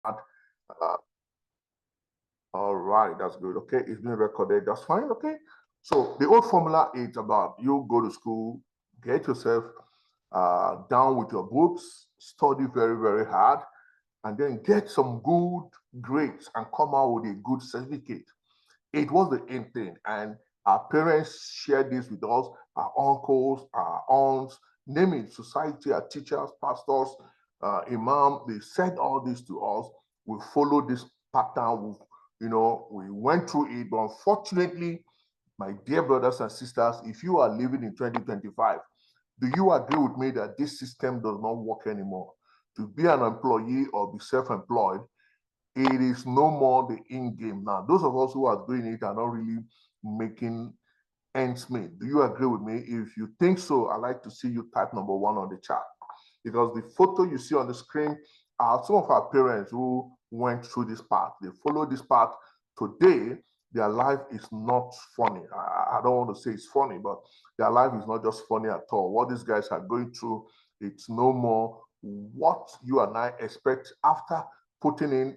Uh, all right, that's good. Okay, it's being recorded. That's fine. Okay. So the old formula is about you go to school, get yourself down with your books, study very, very hard, and then get some good grades and come out with a good certificate. It was the end thing. And our parents shared this with us, our uncles, our aunts, name it, society, our teachers, pastors, imam, they said all this to us. We followed this pattern. We went through it. But unfortunately, my dear brothers and sisters, if you are living in 2025, do you agree with me that this system does not work anymore? To be an employee or be self-employed, it is no more the in game now. Those of us who are doing it are not really making ends meet. Do you agree with me? If you think so, I'd like to see you type number one on the chat, because the photo you see on the screen are some of our parents who went through this path. They followed this path. Today, their life is not funny. I don't want to say it's funny, but their life is not just funny at all. What these guys are going through, it's no more what you and I expect after putting in,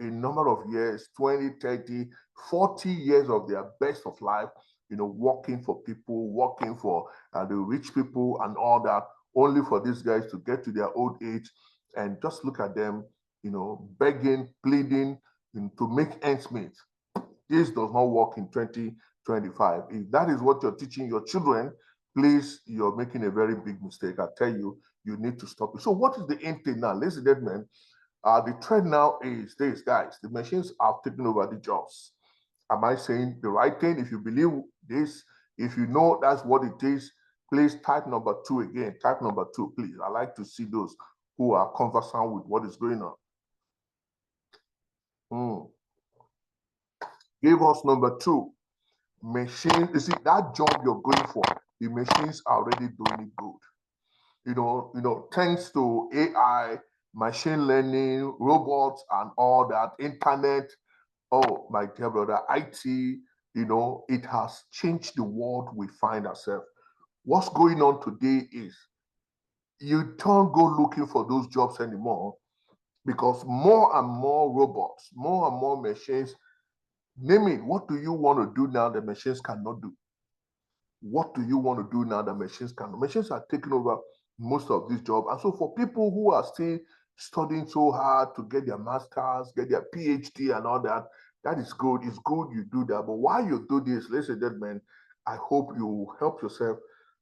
a number of years, 20, 30, 40 years of their best of life, working for people, working for the rich people and all that, only for these guys to get to their old age and just look at them, begging, pleading, to make ends meet. This does not work in 2025. If that is what you're teaching your children, please, you're making a very big mistake. I tell you, you need to stop it. So what is the end thing now? Ladies and gentlemen, the trend now is this, guys. The machines are taking over the jobs. Am I saying the right thing? If you believe this, if you know that's what it is, please type number two again. Type number two, please. I like to see those who are conversant with what is going on. Give us number two. Machine, you see, that job you're going for, the machines are already doing it good. Thanks to AI, machine learning, robots, and all that, internet. Oh, my dear brother, IT, it has changed the world we find ourselves. What's going on today is you don't go looking for those jobs anymore, because more and more robots, more and more machines, name it, what do you want to do now the machines cannot do? What do you want to do now that machines can? Machines are taking over most of these jobs. And so for people who are still studying so hard to get their masters, get their PhD and all that, that is good. It's good you do that. But while you do this, ladies and gentlemen, I hope you help yourself,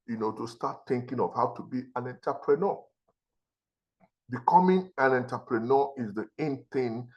to start thinking of how to be an entrepreneur. Becoming an entrepreneur is the in thing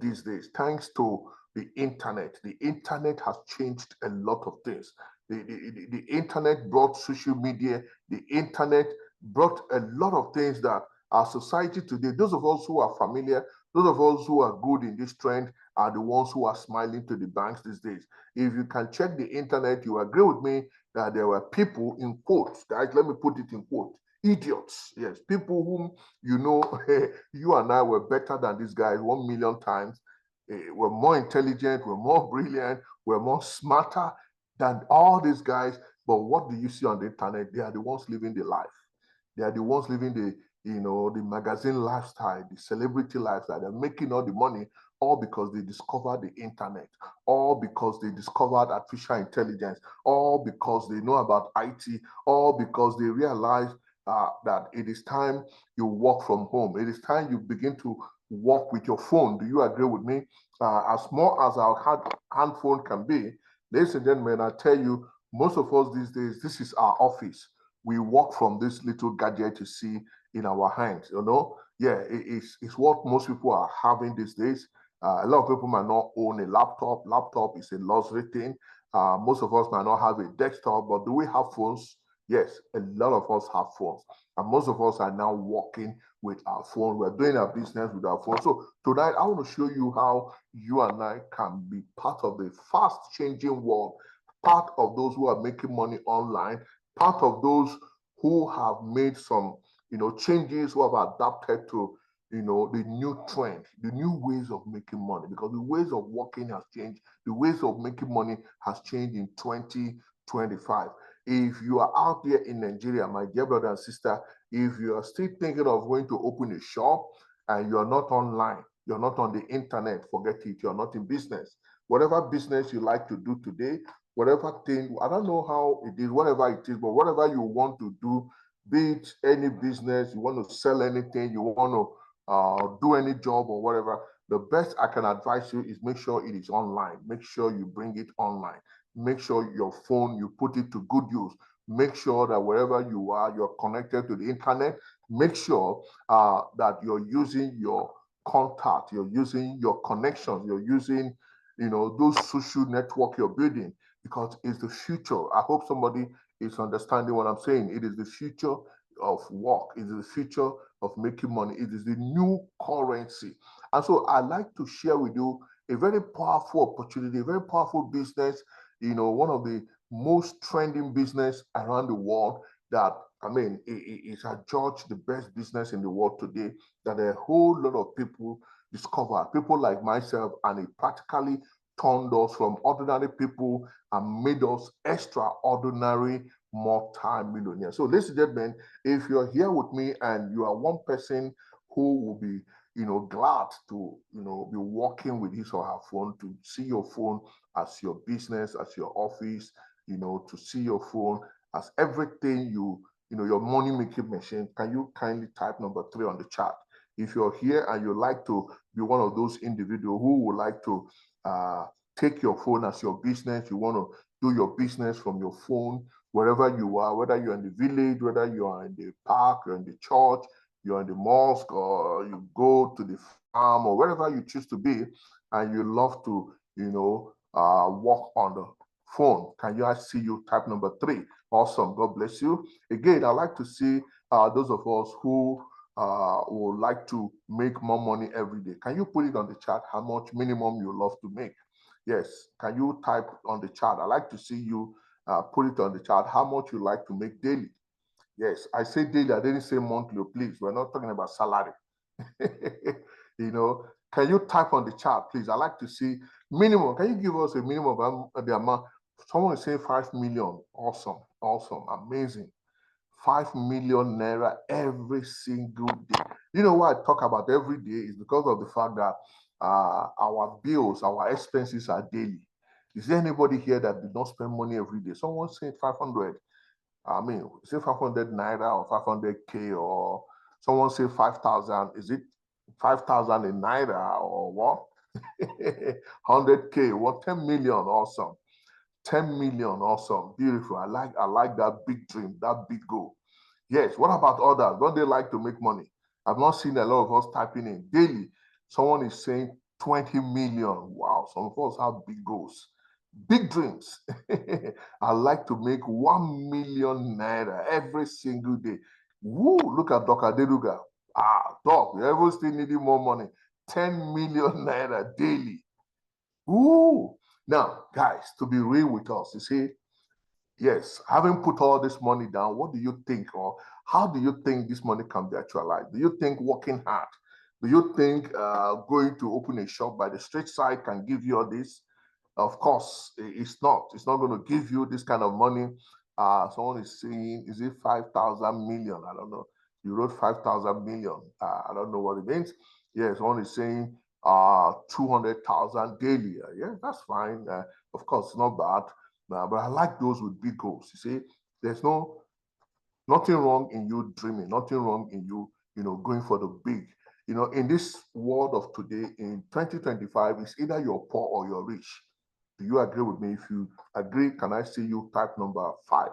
these days, thanks to the internet. The internet has changed a lot of things. The internet brought social media. The internet brought a lot of things that our society today, those of us who are familiar, those of us who are good in this trend, are the ones who are smiling to the banks these days. If you can check the internet, you agree with me that there were people in quotes, guys, let me put it in quotes, idiots, yes, people whom you and I were better than these guys 1,000,000 times. We're more intelligent, we're more brilliant, we're more smarter than all these guys. But what do you see on the internet? They are the ones living the life. They are the ones living the magazine lifestyle, the celebrity lifestyle. They're making all the money, all because they discovered the internet, all because they discovered artificial intelligence, all because they know about IT, all because they realize that it is time you work from home. It is time you begin to work with your phone. Do you agree with me? As small as our hand phone can be, ladies and gentlemen, I tell you, most of us these days, this is our office. We work from this little gadget you see in our hands, Yeah, it's what most people are having these days. A lot of people might not own a laptop. Laptop is a luxury thing. Most of us might not have a desktop, but do we have phones? Yes, a lot of us have phones. And most of us are now working with our phone. We're doing our business with our phone. So tonight, I want to show you how you and I can be part of the fast changing world, part of those who are making money online, part of those who have made some, changes, who have adapted to, the new trend, the new ways of making money, because the ways of working has changed. The ways of making money has changed in 2025. If you are out there in Nigeria, my dear brother and sister, if you are still thinking of going to open a shop and you are not online, you're not on the internet, forget it. You're not in business. Whatever business you like to do today, whatever thing, I don't know how it is, whatever it is, but whatever you want to do, be it any business, you want to sell anything, you want to do any job or whatever, the best I can advise you is make sure it is online. Make sure you bring it online. Make sure your phone, you put it to good use. Make sure that wherever you are, you're connected to the internet. Make sure that you're using your contact, you're using your connections, you're using, those social network you're building, because it's the future. I hope somebody is understanding what I'm saying. It is the future of work. It is the future of making money. It is the new currency. And so I like to share with you a very powerful opportunity, a very powerful business, one of the most trending business around the world that, it's adjudged the best business in the world today that a whole lot of people discover, people like myself, and it practically turned us from ordinary people and made us extraordinary multi-millionaires. So ladies and gentlemen, if you're here with me and you are one person who will be glad to be working with his or her phone, to see your phone as your business, as your office, to see your phone as everything your money making machine, can you kindly type number 3 on the chat? If you're here and you like to be one of those individuals who would like to take your phone as your business, you want to do your business from your phone, wherever you are, whether you're in the village, whether you are in the park, you're in the church, you're in the mosque, or you go to the farm, or wherever you choose to be, and you love to, walk on the phone. Can you see you type number 3? Awesome. God bless you. Again, I like to see those of us who would like to make more money every day. Can you put it on the chat how much minimum you love to make? Yes. Can you type on the chat? I like to see you put it on the chat how much you like to make daily. Yes, I say daily. I didn't say monthly. Please, we're not talking about salary. Can you type on the chat, please? I like to see minimum. Can you give us a minimum of the amount? Someone is saying 5 million. Awesome, awesome, amazing. 5 million naira every single day. You know why I talk about every day is because of the fact that our bills, our expenses are daily. Is there anybody here that did not spend money every day? Someone said 500. Is it 500 naira or 500K, or someone say 5,000? Is it 5,000 in naira or what? 100K, what? 10 million, awesome. 10 million, awesome, beautiful. I like that big dream, that big goal. Yes, what about others? Don't they like to make money? I've not seen a lot of us typing in daily. Someone is saying 20 million. Wow, some of us have big goals, big dreams. I like to make 1 million naira every single day. Woo, look at Dr. Deruga. Doc, you ever still needing more money? 10 million naira daily. Woo. Now, guys, to be real with us, you see, yes, having put all this money down, what do you think, or how do you think this money can be actualized? Do you think working hard? Do you think going to open a shop by the street side can give you all this? Of course, it's not. It's not going to give you this kind of money. Someone is saying, is it 5,000 million? I don't know. You wrote 5,000 million. I don't know what it means. Yeah, someone is saying 200,000 daily. Yeah, that's fine. Of course, it's not bad. But I like those with big goals. You see, there's nothing wrong in you dreaming, nothing wrong in you, going for the big. In this world of today, in 2025, it's either you're poor or you're rich. Do you agree with me? If you agree, can I see you type number 5?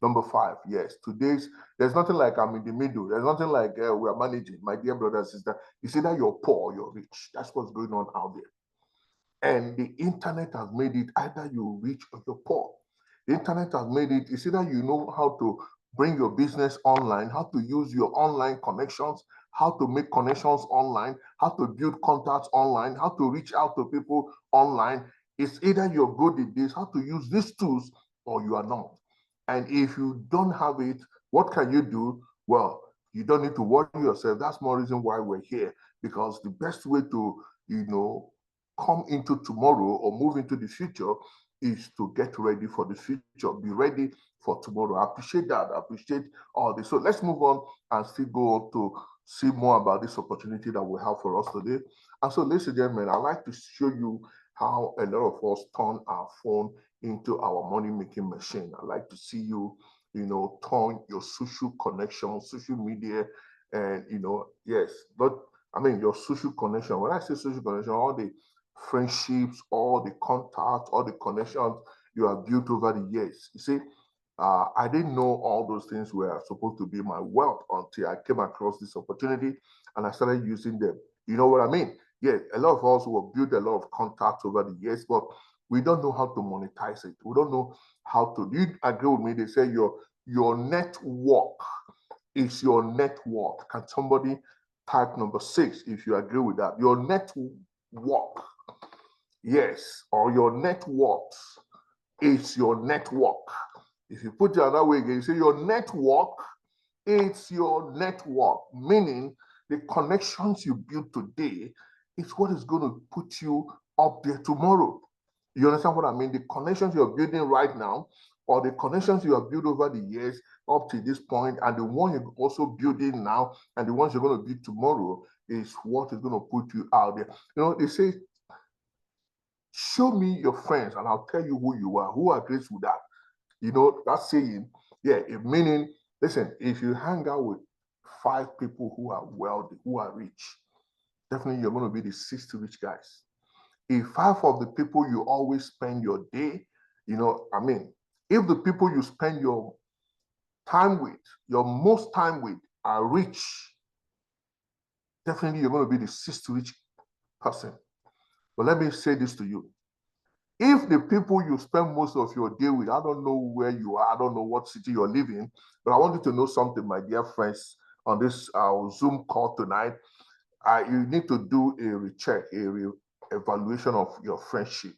Number 5, yes. There's nothing like I'm in the middle. There's nothing like we're managing. My dear brother and sister, it's either you're poor or you're rich. That's what's going on out there. And the internet has made it either you're rich or you're poor. The internet has made it, it's either you know how to bring your business online, how to use your online connections, how to make connections online, how to build contacts online, how to reach out to people online. It's either you're good at this, how to use these tools, or you are not. And if you don't have it, what can you do? Well, you don't need to worry yourself. That's more reason why we're here, because the best way to, come into tomorrow or move into the future is to get ready for the future. Be ready for tomorrow. I appreciate that. I appreciate all this. So let's move on and still go on to see more about this opportunity that we have for us today. And so, ladies and gentlemen, I'd like to show you how a lot of us turn our phone into our money-making machine. I'd like to see you, turn your social connection, social media, and yes, but I mean your social connection. When I say social connection, all the friendships, all the contacts, all the connections you have built over the years. You see, I didn't know all those things were supposed to be my wealth until I came across this opportunity and I started using them. You know what I mean? Yeah, a lot of us will build a lot of contacts over the years, but we don't know how to monetize it. We don't know how to. Do you agree with me? They say your network is your net worth. Can somebody type number 6 if you agree with that? Your network, yes, or your net worth is your network. If you put it another way again, you say your network, it's your network, meaning the connections you build today is what is going to put you up there tomorrow. You understand what I mean? The connections you're building right now, or the connections you have built over the years up to this point, and the one you're also building now, and the ones you're going to build tomorrow is what is going to put you out there. They say, show me your friends and I'll tell you who you are. Who agrees with that? That saying, yeah, meaning, listen, if you hang out with 5 people who are wealthy, who are rich, definitely you're going to be the 6 rich guys. If 5 of the people you always spend your day, if the people you spend your time with, your most time with, are rich, definitely you're going to be the 6th rich person. But let me say this to you. If the people you spend most of your day with, I don't know where you are, I don't know what city you're living, but I want you to know something, my dear friends, on this Zoom call tonight. You need to do a recheck, evaluation of your friendship.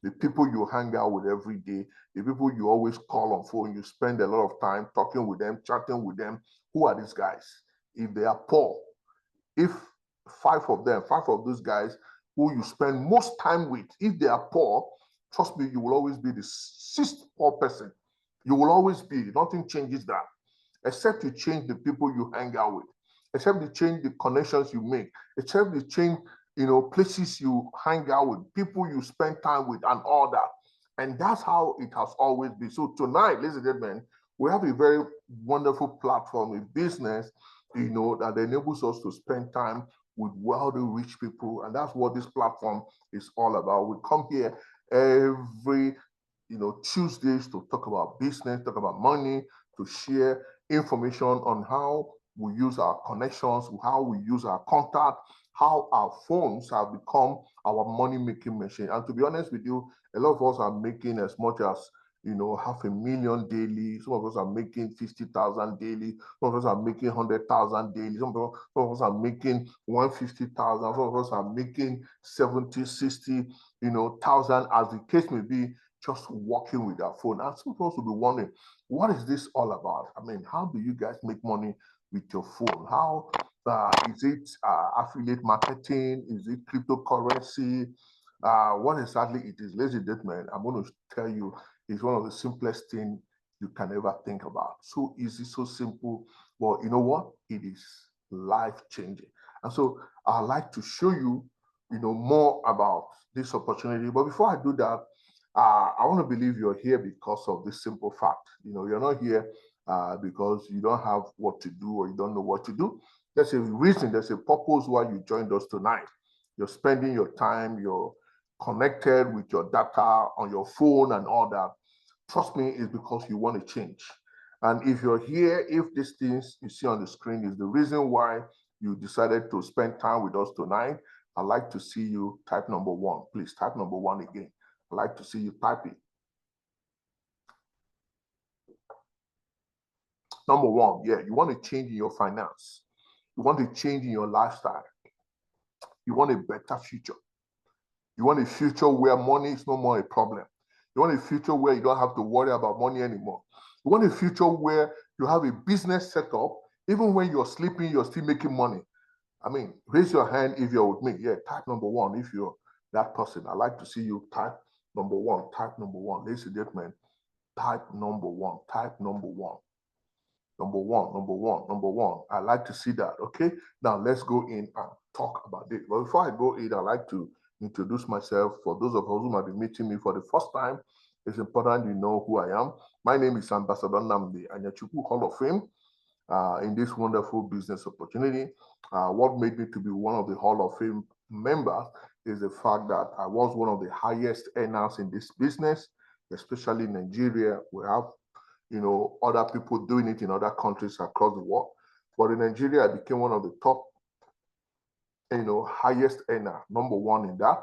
The people you hang out with every day, the people you always call on phone, you spend a lot of time talking with them, chatting with them. Who are these guys? If they are poor, if 5 of those guys who you spend most time with, if they are poor, trust me, you will always be the 6th poor person. You will always be. Nothing changes that, except you change the people you hang out with, except you change the connections you make, except you change, places you hang out with, people you spend time with, and all that. And that's how it has always been. So tonight, ladies and gentlemen, we have a very wonderful platform, a business, that enables us to spend time with wealthy, rich people. And that's what this platform is all about. We come here every, Tuesdays to talk about business, talk about money, to share information on how we use our connections, how we use our contact, how our phones have become our money-making machine. And to be honest with you, a lot of us are making as much as $500,000 daily. Some of us are making 50,000 daily. Some of us are making 100,000 daily. Some of us are making 150,000. Some of us are making 70, 60, thousand, as the case may be, just working with our phone. And some of us will be wondering, what is this all about? I mean, how do you guys make money with your phone? How is it affiliate marketing? Is it cryptocurrency? What exactly it is, ladies and gentlemen, I'm going to tell you, it's one of the simplest things you can ever think about. So easy, so simple, but you know what? It is life-changing. And so I'd like to show you, more about this opportunity. But before I do that, I want to believe you're here because of this simple fact. You're not here because you don't have what to do or you don't know what to do. There's a reason, there's a purpose why you joined us tonight. You're spending your time, you're connected with your data on your phone and all that. Trust me, it's because you want to change. And if you're here, if these things you see on the screen is the reason why you decided to spend time with us tonight, I'd like to see you type number 1. Please type number 1 again. I'd like to see you type it. Number 1, yeah, you want to change in your finance. You want to change in your lifestyle. You want a better future. You want a future where money is no more a problem. You want a future where you don't have to worry about money anymore. You want a future where you have a business set up. Even when you're sleeping, you're still making money. I mean, raise your hand if you're with me. Yeah, type number 1 if you're that person. I'd like to see you type number 1. Type number 1. Ladies and gentlemen, type number 1. Type number 1. Number one, number one, number one. I like to see that. Okay. Now let's go in and talk about it. But before I go in, I like to introduce myself. For those of us who might be meeting me for the first time, it's important you know who I am. My name is Ambassador Namdi Anyachuku Hall of Fame. In this wonderful business opportunity. What made me to be one of the Hall of Fame members is the fact that I was one of the highest earners in this business, especially in Nigeria. We have, other people doing it in other countries across the world. But in Nigeria, I became one of the top, highest earner, number one in that.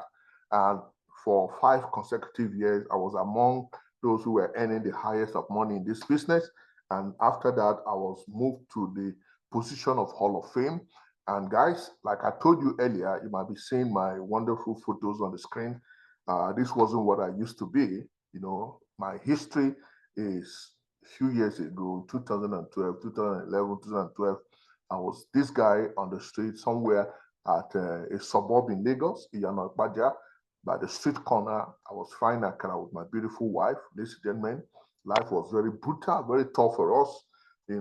And for 5 consecutive years, I was among those who were earning the highest of money in this business. And after that, I was moved to the position of Hall of Fame. And guys, like I told you earlier, you might be seeing my wonderful photos on the screen. This wasn't what I used to be. My history is a few years ago, 2012, 2011, 2012. I was this guy on the street somewhere at a suburb in Lagos, Iyana by the street corner. I was frying akara with my beautiful wife, ladies and gentlemen. Life was very brutal, very tough for us. We've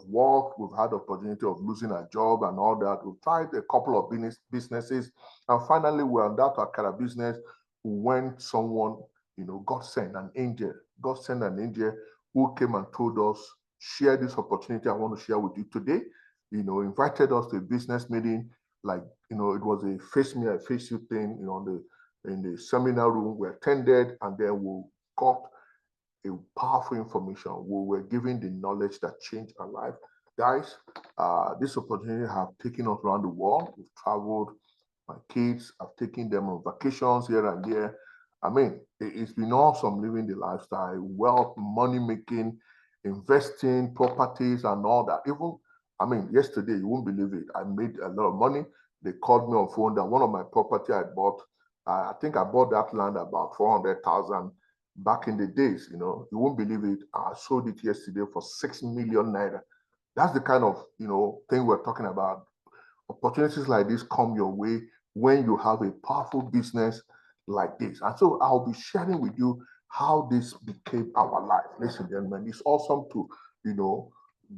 worked, we've had the opportunity of losing our job and all that. We've tried a couple of businesses, and finally we're on that akara business when someone, God sent an angel. God sent an angel who came and told us, share this opportunity I want to share with you today. Invited us to a business meeting, like, it was a face me, I face you thing, in the seminar room. We attended, and then we got a powerful information. We were given the knowledge that changed our life. Guys, this opportunity have taken us around the world. We've traveled. My kids, I've taken them on vacations here and there. I mean, it's been awesome living the lifestyle, wealth, money making, investing, properties, and all that. Even, yesterday, you won't believe it. I made a lot of money. They called me on phone that one of my property I bought, I think I bought that land about 400,000 back in the days. You won't believe it. I sold it yesterday for 6 million naira. That's the kind of, thing we're talking about. Opportunities like this come your way when you have a powerful business like this. And so I'll be sharing with you how this became our life. Ladies and gentlemen, it's awesome to,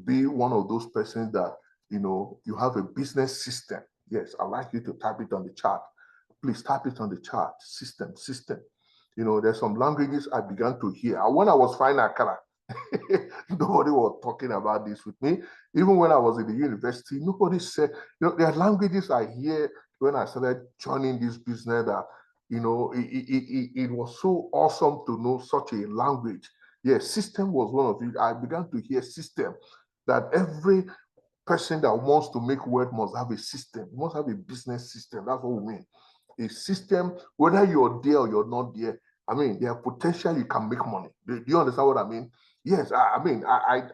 be one of those persons that, you have a business system. Yes, I'd like you to type it on the chat. Please type it on the chat. System, system. There's some languages I began to hear. And when I was frying akara, nobody was talking about this with me. Even when I was in the university, nobody said, there are languages I hear when I started joining this business that, it was so awesome to know such a language. Yes, system was one of it. I began to hear system, that every person that wants to make wealth must have a system, must have a business system. That's what we mean. A system, whether you're there or you're not there, there are potential you can make money. Do you understand what I mean? Yes, I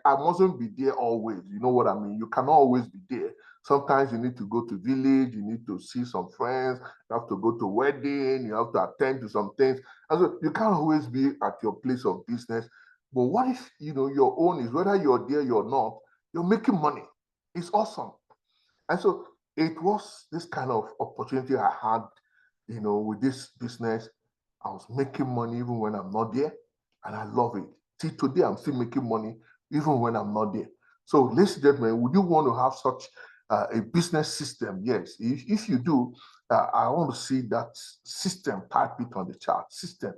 mustn't be there always. You know what I mean? You cannot always be there. Sometimes you need to go to village, you need to see some friends, you have to go to wedding, you have to attend to some things. And so you can't always be at your place of business. But what if, your own is whether you're there, you're not, you're making money. It's awesome. And so it was this kind of opportunity I had, with this business. I was making money even when I'm not there, and I love it. Till today, I'm still making money even when I'm not there. So, ladies and gentlemen, would you want to have such a business system? Yes. If you do, I want to see that system. Type it on the chart. System.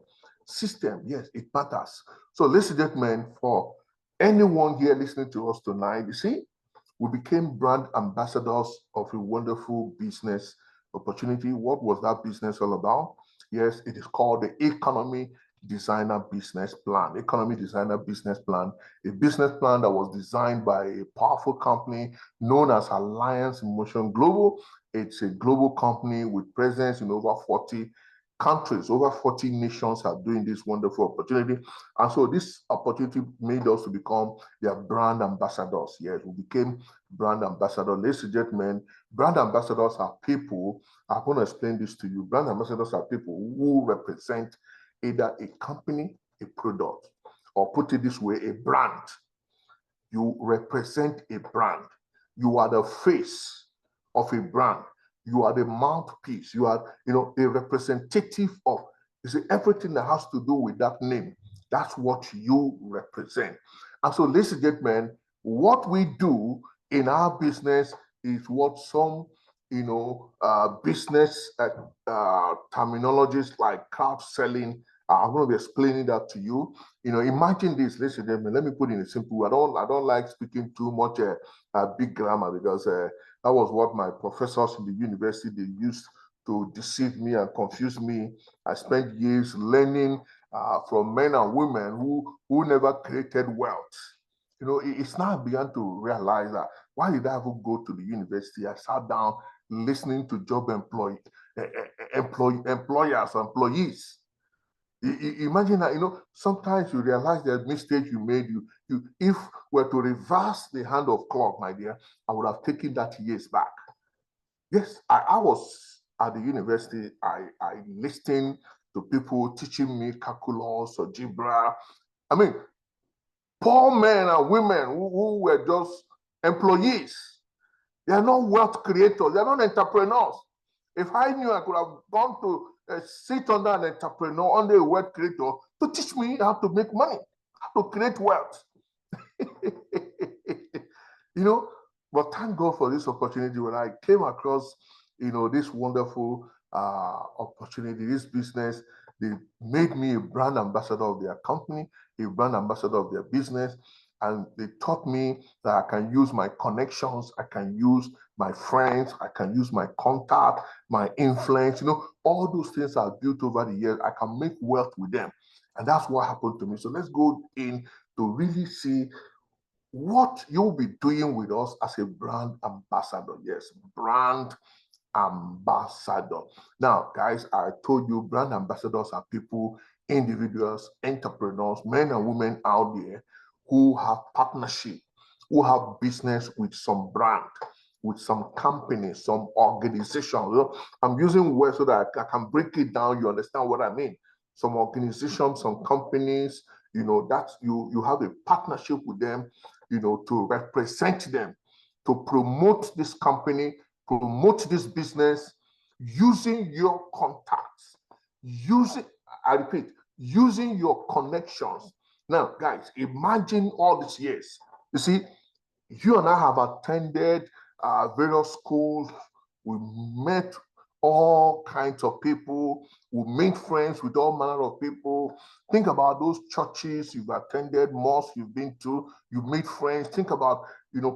System. Yes, it matters. So, ladies and gentlemen, for anyone here listening to us tonight, you see, we became brand ambassadors of a wonderful business opportunity. What was that business all about? Yes, it is called the Economy Designer Business Plan. Economy Designer Business Plan, a business plan that was designed by a powerful company known as Alliance in Motion Global. It's a global company with presence in over 40 countries, over 40 nations are doing this wonderful opportunity. And so this opportunity made us to become their brand ambassadors. Yes, we became brand ambassadors. Ladies and gentlemen, brand ambassadors are people, I'm going to explain this to you. Brand ambassadors are people who represent either a company, a product, or put it this way, a brand. You represent a brand. You are the face of a brand. You are the mouthpiece. You are, a representative of, everything that has to do with that name. That's what you represent. And so, ladies and gentlemen, What we do in our business is what some, business terminologies like crowd selling. I'm going to be explaining that to you. Imagine this, ladies and gentlemen. Let me put it in a simple way. I don't like speaking too much big grammar, because that was what my professors in the university they used to deceive me and confuse me. I spent years learning from men and women who never created wealth. It's now I began to realize that why did I even go to the university? I sat down listening to job employers or employees. Imagine that, sometimes you realize that mistake you made. If we're to reverse the hand of clock, my dear, I would have taken that years back. Yes, I was at the university. I listened to people teaching me calculus or algebra. I mean, poor men and women who were just employees. They are not wealth creators. They are not entrepreneurs. If I knew, I could have gone to sit under an entrepreneur, under a wealth creator, to teach me how to make money, how to create wealth. But thank God for this opportunity. When I came across, this wonderful opportunity, this business, they made me a brand ambassador of their company, a brand ambassador of their business. And they taught me that I can use my connections, I can use my friends, I can use my contact, my influence. All those things I've built over the years, I can make wealth with them. And that's what happened to me. So let's go in to really see what you'll be doing with us as a brand ambassador. Yes, brand ambassador. Now, guys, I told you brand ambassadors are people, individuals, entrepreneurs, men and women out there who have partnership, who have business with some brand, with some company, some organization. I'm using words so that I can break it down. You understand what I mean? Some organizations, some companies, that you have a partnership with them, to represent them, to promote this company, promote this business using your contacts, I repeat, using your connections. Now, guys, imagine all these years. You see, you and I have attended various schools. We met all kinds of people. We made friends with all manner of people. Think about those churches you've attended, mosques you've been to. You've made friends. Think about,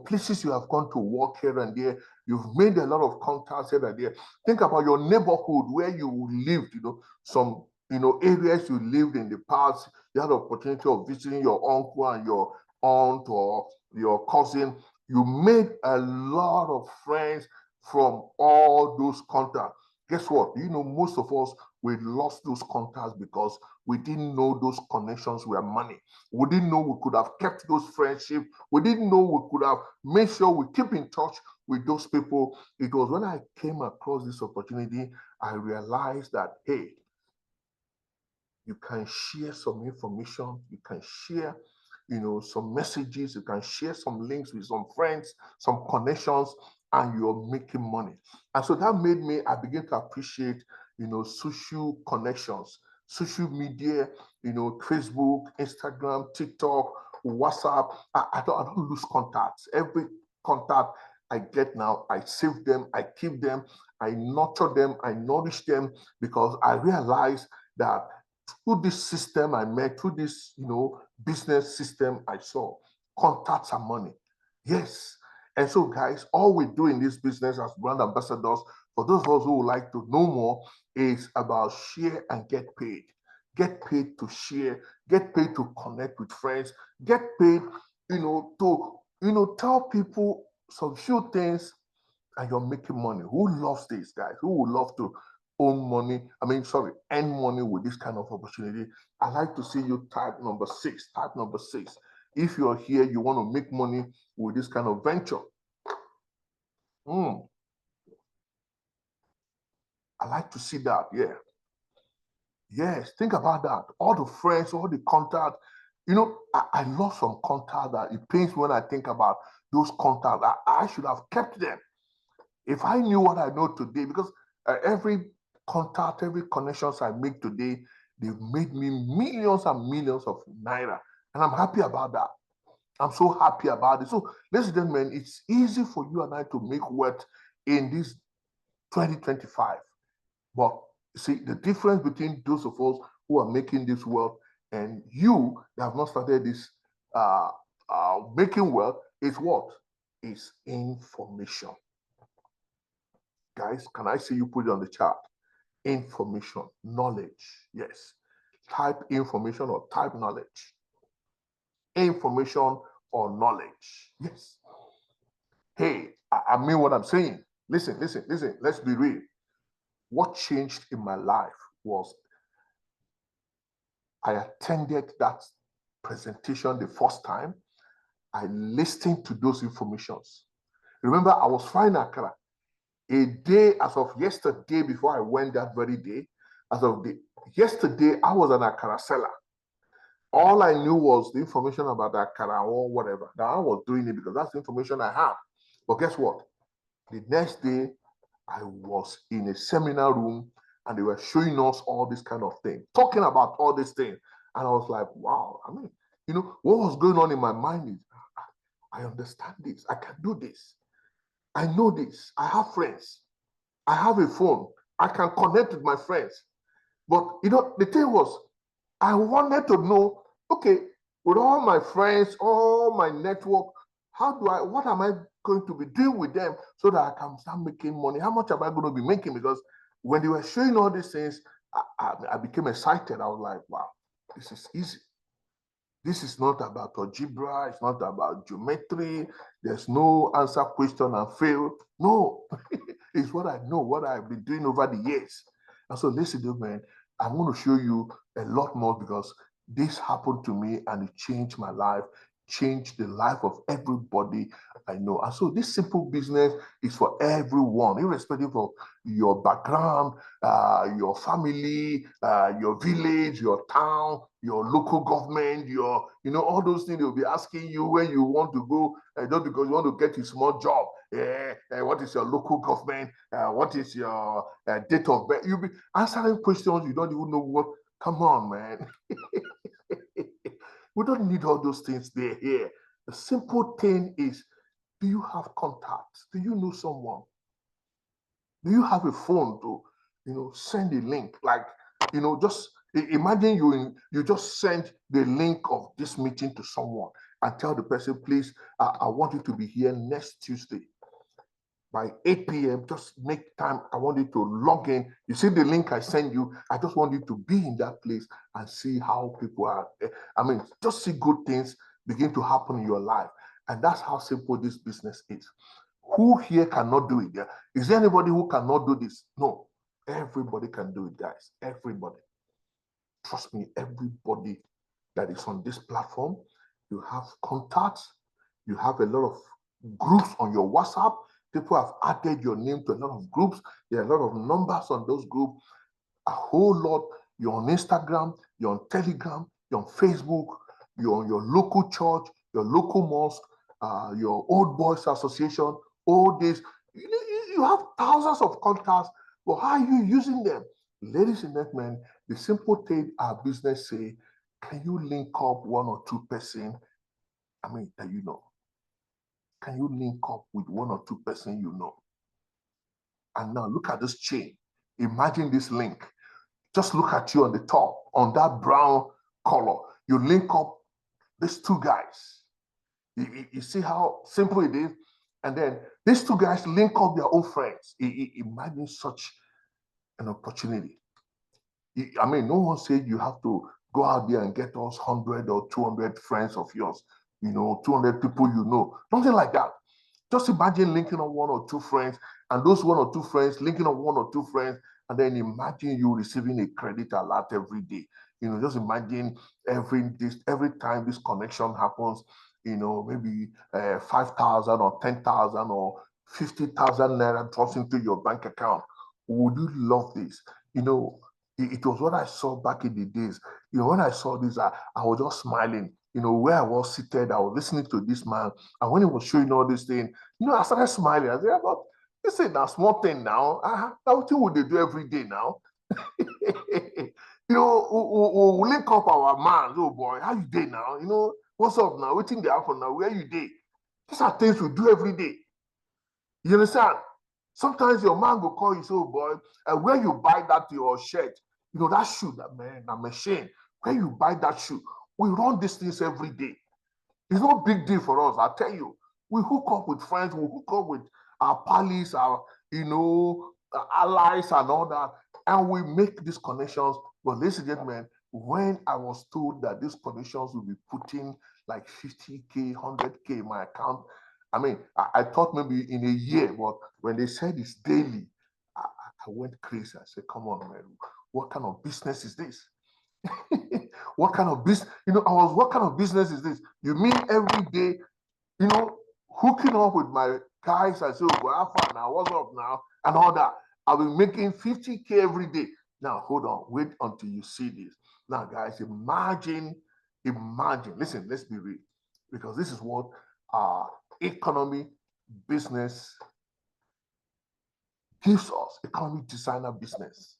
places you have gone to work here and there. You've made a lot of contacts here and there. Think about your neighborhood where you lived, some, areas you lived in the past. You had the opportunity of visiting your uncle and your aunt or your cousin. You made a lot of friends from all those contacts. Guess what? Most of us, we lost those contacts because we didn't know those connections were money. We didn't know we could have kept those friendships. We didn't know we could have made sure we keep in touch with those people. It was when I came across this opportunity, I realized that, hey, you can share some information, you can share some messages, you can share some links with some friends, some connections, and you're making money. And so that made me, I begin to appreciate, social connections, social media, Facebook, Instagram, TikTok, WhatsApp. I don't lose contacts. Every contact I get now, I save them, I keep them, I nurture them, I nourish them, because I realize that through this system I met, through this, business system I saw, contacts are money. Yes. And so, guys, all we do in this business as brand ambassadors, for those of us who would like to know more, is about share and get paid. Get paid to share, get paid to connect with friends, get paid, to, tell people some few things, and you're making money. Who loves this, guys? Who would love to earn money with this kind of opportunity? I like to see you type number 6. Type number 6. If you're here, you want to make money with this kind of venture. I like to see that. Yeah. Yes, think about that. All the friends, all the contact. I lost some contact that it pains when I think about those contacts. I should have kept them. If I knew what I know today, because every contact, every connections I make today, they've made me millions and millions of naira. And I'm happy about that. I'm so happy about it. So, ladies and gentlemen, it's easy for you and I to make wealth in this 2025. But see, the difference between those of us who are making this wealth and you that have not started this making wealth is what? Is information. Guys, can I see you put it on the chart? Information, knowledge. Yes. Type information or type knowledge. Information or knowledge. Yes. Hey, I mean what I'm saying. Listen. Let's be real. What changed in my life was I attended that presentation the first time. I listened to those informations. Remember, I was flying Accra a day as of yesterday before I went that very day. As of yesterday, I was an Accra seller. All I knew was the information about Accra or whatever. Now I was doing it because that's the information I have. But guess what? The next day, I was in a seminar room and they were showing us all this kind of thing, talking about all these things. And I was like, wow, I mean, what was going on in my mind is, I understand this. I can do this. I know this. I have friends. I have a phone. I can connect with my friends. But, the thing was, I wanted to know, okay, with all my friends, all my network, what am I going to be doing with them so that I can start making money? How much am I going to be making? Because when they were showing all these things, I became excited. I was like, wow, this is easy. This is not about algebra. It's not about geometry. There's no answer question and fail. No, it's what I know, what I've been doing over the years. And so listen, man, I'm going to show you a lot more because this happened to me and it changed my life, changed the life of everybody I know. And so this simple business is for everyone, irrespective of your background, your family, your village, your town, your local government, all those things they'll be asking you when you want to go, just because you want to get a small job. What is your local government? What is your date of birth? You'll be answering questions you don't even know what. Come on, man. We don't need all those things there here. The simple thing is, do you have contacts? Do you know someone? Do you have a phone to, send a link? Like, just imagine you just send the link of this meeting to someone and tell the person, please, I want you to be here next Tuesday by 8 p.m. Just make time. I want you to log in. You see the link I send you. I just want you to be in that place and see how people are. I mean, just see good things begin to happen in your life. And that's how simple this business is. Who here cannot do it? Yeah? Is there anybody who cannot do this? No. Everybody can do it, guys. Everybody. Trust me, everybody that is on this platform, you have contacts, you have a lot of groups on your WhatsApp. People have added your name to a lot of groups. There are a lot of numbers on those groups. A whole lot. You're on Instagram, you're on Telegram, you're on Facebook, you're on your local church, your local mosque, your old boys association, all this. You have thousands of contacts, but how are you using them? Ladies and gentlemen, the simple thing our business say, can you link up one or two person, that you know? Can you link up with one or two person you know? And now look at this chain. Imagine this link. Just look at you on the top, on that brown color. You link up these two guys. You see how simple it is? And then these two guys link up their own friends. Imagine such an opportunity. No one said you have to go out there and get us 100 or 200 friends of yours, 200 people you know. Nothing like that. Just imagine linking up one or two friends, and those one or two friends linking up one or two friends, and then imagine you receiving a credit alert every day. Just imagine every time this connection happens, maybe 5,000 or 10,000 or 50,000 naira drops into your bank account. Would you love this? It was what I saw back in the days. When I saw this, I was just smiling. Where I was seated, I was listening to this man. And when he was showing all this thing, I started smiling. I said, but this is a small thing now. What would they do every day now? We'll link up our man. Oh boy, how you doing now? What's up now? Waiting the happen now. Where you dey? These are things we do every day. You understand? Sometimes your man will call you, say, oh boy, and where you buy that your shirt, you know, that shoe, that man, that machine, where you buy that shoe, we run these things every day. It's no big deal for us, I tell you. We hook up with friends, we hook up with our pals, our, allies and all that, and we make these connections. But ladies and gentlemen, when I was told that these connections will be putting like 50K, 100K in my account, I mean, I thought maybe in a year, but when they said it's daily, I went crazy. I said, come on, man, what kind of business is this? What kind of business, what kind of business is this? You mean every day, hooking up with my guys, I say, oh, well, how far now? What's up now? And all that. I'll be making 50K every day. Now, hold on, wait until you see this. Now, guys, imagine, listen, let's be real, because this is what economy business gives us, economy designer business.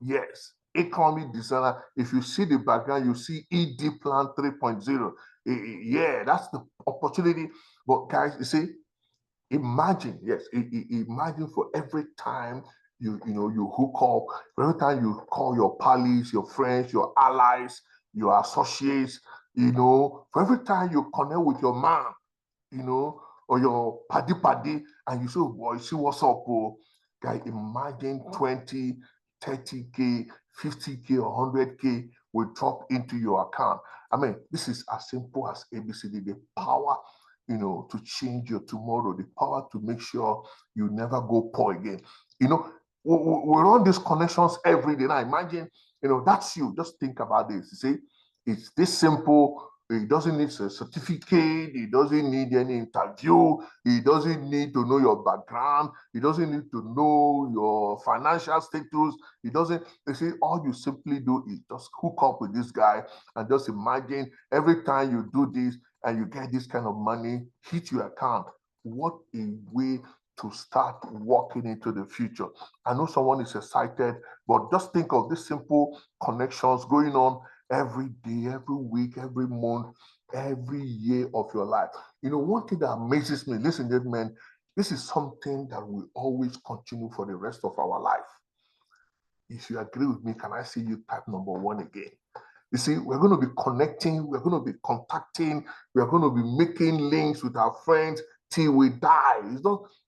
Yes, economy designer. If you see the background, you see ED Plan 3.0. Yeah, that's the opportunity. But guys, you see, imagine, yes, imagine for every time you hook up, for every time you call your pals, your friends, your allies, your associates, for every time you connect with your man, or your paddy, and you say, oh boy, see what's up, oh. Guy, imagine 20, 30K, 50K, or 100K will drop into your account. I mean, this is as simple as ABCD, the power, to change your tomorrow, the power to make sure you never go poor again. We run these connections every day. Now imagine, that's you. Just think about this. You see, it's this simple. It doesn't need a certificate. It doesn't need any interview. It doesn't need to know your background. It doesn't need to know your financial status. It doesn't, you see, all you simply do is just hook up with this guy and just imagine every time you do this and you get this kind of money hit your account. What a way to start walking into the future. I know someone is excited, but just think of these simple connections going on every day, every week, every month, every year of your life. One thing that amazes me, listen, gentlemen, this is something that will always continue for the rest of our life. If you agree with me, can I see you type number 1 again? You see, we're going to be connecting, we're going to be contacting, we're going to be making links with our friends till we die.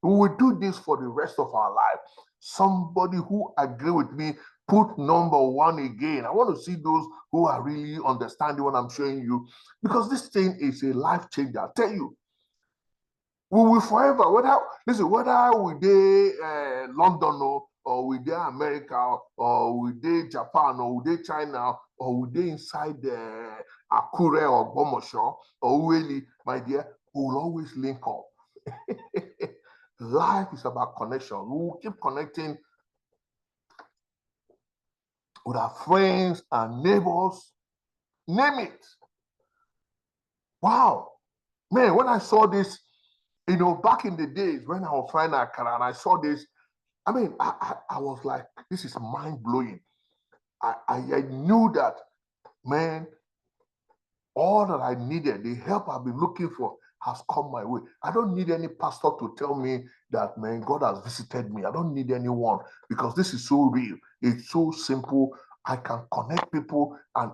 We will do this for the rest of our life. Somebody who agree with me, put number 1 again. I want to see those who are really understanding what I'm showing you, because this thing is a life changer. I tell you, we will forever, whether we dey London or we dey America or we dey Japan or we dey China or we dey inside Akure or Bomosho or Ueli, my dear, we will always link up. Life is about connection. We will keep connecting with our friends and neighbors, name it. Wow, man, when I saw this, back in the days when I was frying akara and I saw this, I mean, I was like, this is mind-blowing. I knew that, man, all that I needed, the help I've been looking for has come my way. I don't need any pastor to tell me that, man, God has visited me. I don't need anyone, because this is so real. It's so simple. I can connect people. And,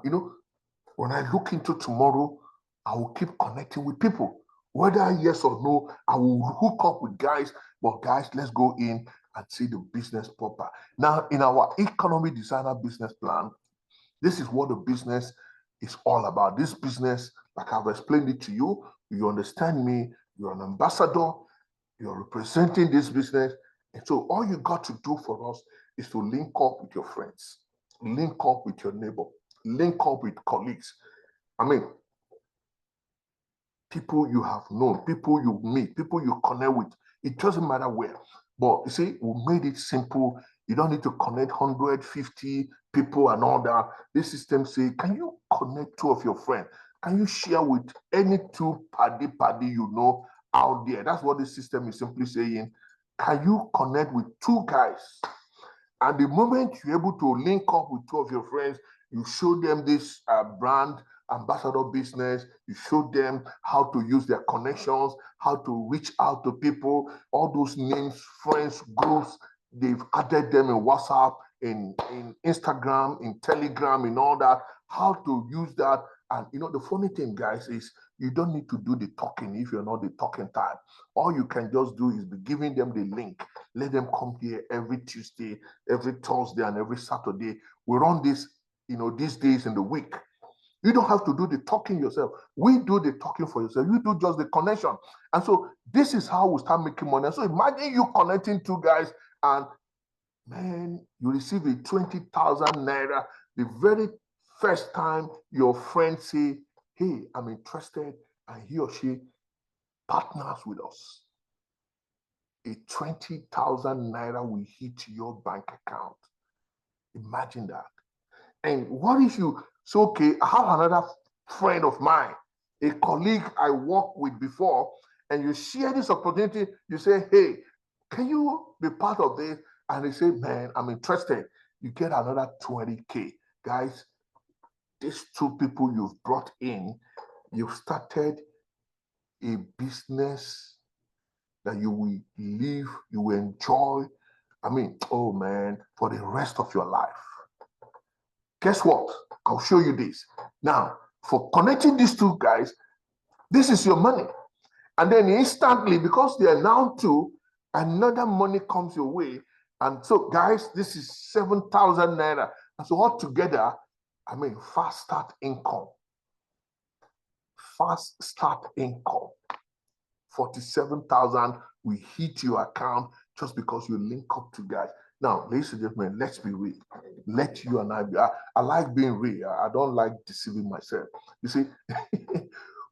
when I look into tomorrow, I will keep connecting with people. Whether yes or no, I will hook up with guys. But guys, let's go in and see the business proper. Now, in our economy designer business plan, this is what the business is all about. This business, like I've explained it to you, you understand me, you're an ambassador, you're representing this business. And so all you got to do for us is to link up with your friends, link up with your neighbor, link up with colleagues. I mean, people you have known, people you meet, people you connect with. It doesn't matter where. But you see, we made it simple. You don't need to connect 150 people and all that. This system say, can you connect 2 of your friends? Can you share with any 2 paddy you know out there? That's what this system is simply saying. Can you connect with 2 guys? And the moment you're able to link up with 2 of your friends, you show them this brand ambassador business. You show them how to use their connections, how to reach out to people, all those names, friends, groups. They've added them in WhatsApp, in Instagram, in Telegram, in all that, how to use that. And the funny thing, guys, is you don't need to do the talking if you're not the talking type. All you can just do is be giving them the link. Let them come here every Tuesday, every Thursday, and every Saturday. We run this, these days in the week. You don't have to do the talking yourself. We do the talking for yourself. You do just the connection. And so this is how we start making money. And so imagine you connecting two guys and, man, you receive a 20,000 naira the very first time your friend say, hey, I'm interested, and he or she partners with us. A 20,000 naira will hit your bank account. Imagine that. And what if you say, okay, I have another friend of mine, a colleague I worked with before, and you share this opportunity, you say, hey, can you be part of this? And they say, man, I'm interested. You get another 20K. Guys, these two people you've brought in, you've started a business that you will live, you will enjoy. I mean, oh man, for the rest of your life. Guess what? I'll show you this. Now, for connecting these two guys, this is your money. And then instantly, because they are now two, another money comes your way. And so, guys, this is 7,000 naira. And so altogether, I mean, fast start income. Fast start income. 47,000 will hit your account just because you link up to guys. Now, ladies and gentlemen, let's be real. Let you and I be. I like being real. I don't like deceiving myself. You see,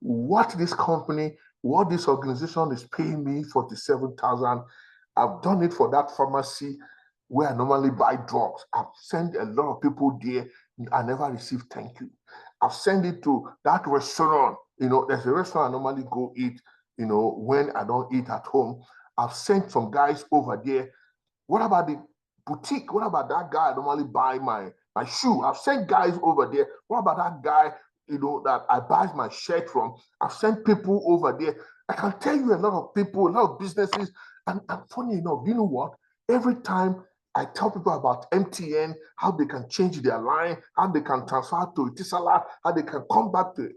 what this company, what this organization is paying me 47,000, I've done it for that pharmacy where I normally buy drugs. I've sent a lot of people there. I never received thank you. I've sent it to that restaurant. There's a restaurant I normally go eat, when I don't eat at home. I've sent some guys over there. What about the boutique? What about that guy I normally buy my shoe? I've sent guys over there. What about that guy, that I buy my shirt from? I've sent people over there. I can tell you a lot of people, a lot of businesses. And funny enough, you know what? Every time I tell people about MTN, how they can change their line, how they can transfer to Etisalat, how they can come back to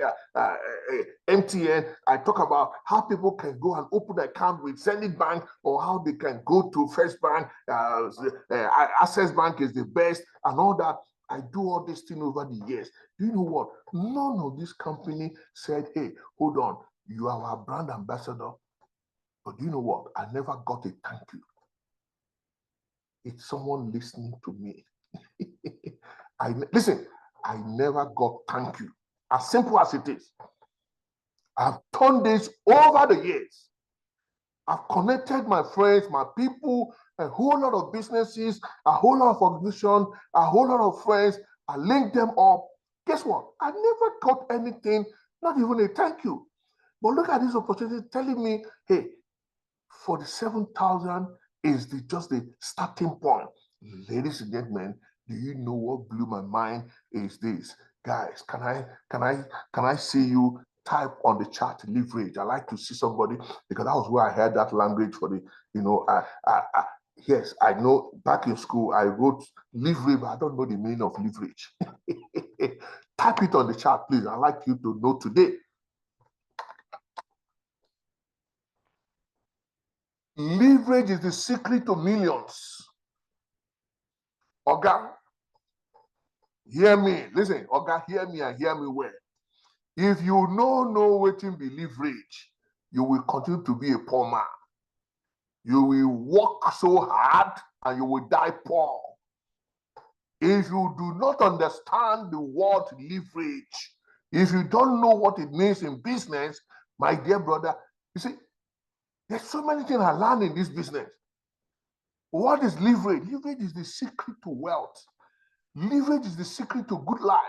MTN. I talk about how people can go and open an account with Zenith Bank, or how they can go to First Bank, Access Bank is the best, and all that. I do all this thing over the years. Do you know what? None of this company said, hey, hold on, you are our brand ambassador. But do you know what? I never got a thank you. It's someone listening to me. Listen, I never got thank you. As simple as it is. I've done this over the years. I've connected my friends, my people, a whole lot of businesses, a whole lot of organizations, a whole lot of friends. I linked them up. Guess what? I never got anything, not even a thank you. But look at this opportunity telling me, hey, 47,000 is just the starting point. Ladies and gentlemen, do you know what blew my mind is this? Guys, can I see you type on the chat leverage? I like to see somebody, because that was where I heard that language for the, yes, I know back in school I wrote leverage, but I don't know the meaning of leverage. Type it on the chat, please. I'd like you to know today. Leverage is the secret to millions. Oga, hear me. Listen, Oga, hear me and hear me well. If you know wetin be leverage, you will continue to be a poor man. You will work so hard and you will die poor. If you do not understand the word leverage, if you don't know what it means in business, my dear brother, you see, there's so many things I learned in this business. What is leverage? Leverage is the secret to wealth. Leverage is the secret to good life.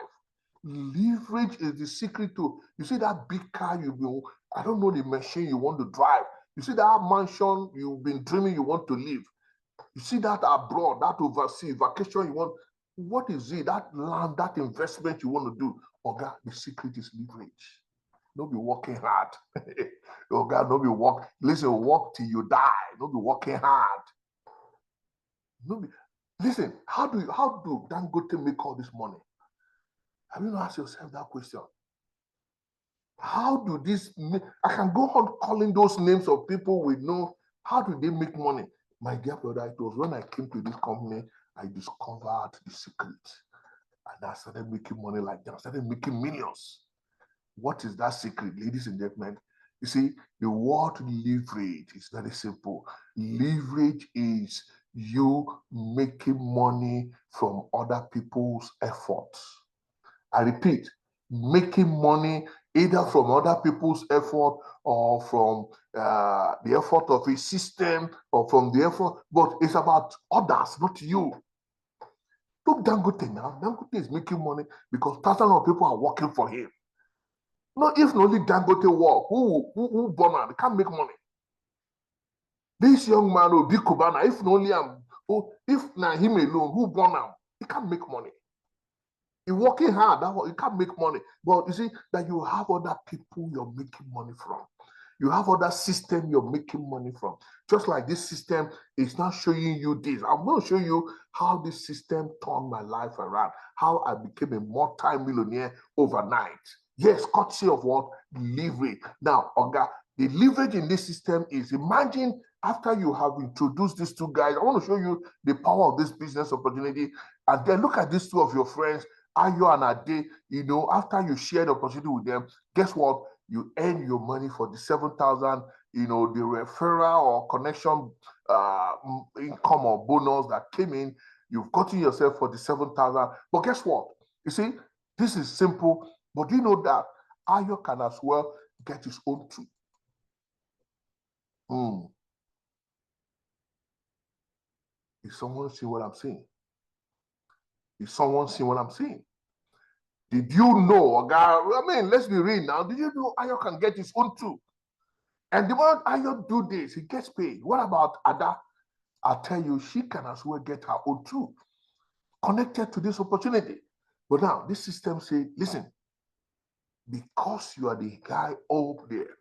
Leverage is the secret to, you see that big car I don't know the machine you want to drive. You see that mansion you've been dreaming you want to live. You see that abroad, that overseas vacation you want. What is it? That land, that investment you want to do. Oga, the secret is leverage. No be working hard. Oga, no be work. Listen, work till you die. No be working hard. No be. Listen, how do Dangote make all this money? Have you not asked yourself that question? How do this? I can go on calling those names of people we know. How do they make money? My dear brother, it was when I came to this company, I discovered the secret. And I started making money like that. I started making millions. What is that secret, ladies and gentlemen? You see, the word leverage is very simple. Leverage is you making money from other people's efforts. I repeat, making money either from other people's effort or from the effort of a system or from the effort, but it's about others, not you. Look, Dangote now. Dangote is making money because thousands of people are working for him. No, if only Dangote work, who born am, can't make money. This young man will be Kubana. If only if na him alone, who born am, he can't make money. He's working hard, he can't make money. But you see that you have other people you're making money from. You have other system you're making money from. Just like this system is not showing you this. I'm going to show you how this system turned my life around, how I became a multi-millionaire overnight. Yes, courtesy of what? Leverage. Now, Oga, the leverage in this system is, imagine after you have introduced these two guys, I want to show you the power of this business opportunity. And then look at these two of your friends, Ayo and Ade, after you share the opportunity with them, guess what? You earn your money for the 7,000, the referral or connection income or bonus that came in. You've gotten yourself for the 7,000. But guess what? You see, this is simple. But you know that Ayo can as well get his own too. Is someone see what I'm saying? Is someone see what I'm saying? Did you know, let's be real now. Did you know Ayo can get his own too? And the moment Ayo do this, he gets paid. What about Ada? I'll tell you, she can as well get her own too, connected to this opportunity. But now, this system say, listen, because you are the guy up there,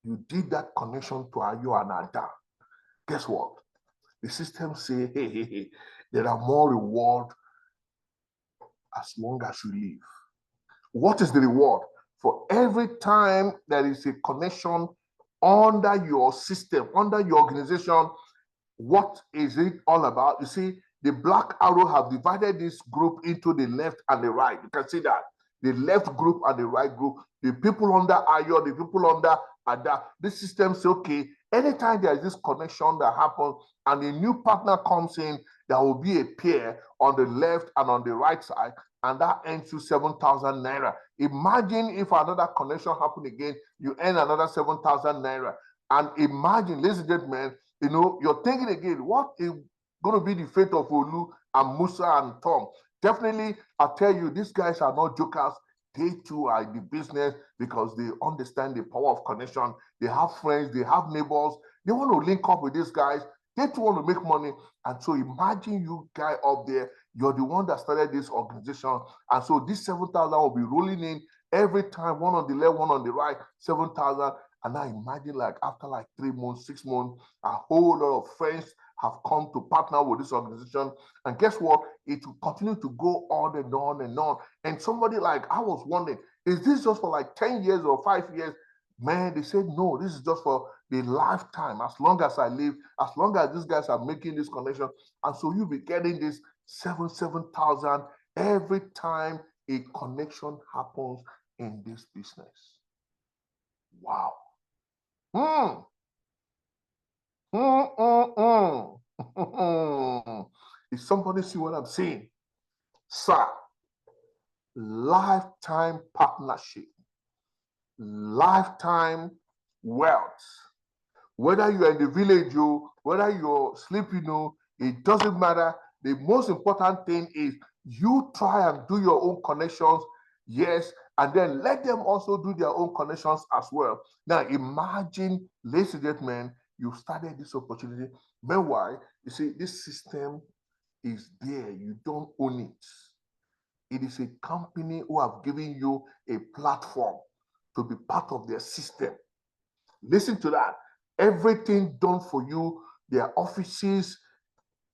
you did that connection to Ayo and Ada. Guess what? The system say, hey, there are more reward as long as you live. What is the reward? For every time there is a connection under your system, under your organization, what is it all about? You see, the black arrow have divided this group into the left and the right. You can see that. The left group and the right group, the people under Ayo, the people under Ada. This system says, okay, anytime there is this connection that happens and a new partner comes in, there will be a pair on the left and on the right side, and that ends to 7,000 naira. Imagine if another connection happened again, you earn another 7,000 naira. And imagine, ladies and gentlemen, you're thinking again, what is going to be the fate of Olu and Musa and Tom? Definitely, I'll tell you, these guys are not jokers. They too are in the business because they understand the power of connection. They have friends, they have neighbors. They want to link up with these guys. They too want to make money. And so imagine you guy up there, you're the one that started this organization. And so this 7,000 will be rolling in every time, one on the left, one on the right, 7,000. And now imagine after 3 months, 6 months, a whole lot of friends have come to partner with this organization. And guess what? It will continue to go on and on and on. And somebody I was wondering, is this just for 10 years or 5 years? Man, they said, no, this is just for the lifetime. As long as I live, as long as these guys are making this connection. And so you'll be getting this 7,000 every time a connection happens in this business. Wow. If somebody see what I'm saying, sir, lifetime partnership, lifetime wealth. Whether you're in the village, whether you're sleeping, it doesn't matter. The most important thing is you try and do your own connections, yes, and then let them also do their own connections as well. Now, imagine, ladies and gentlemen, you started this opportunity. Meanwhile, you see, this system is there. You don't own it. It is a company who have given you a platform to be part of their system. Listen to that. Everything done for you, their offices,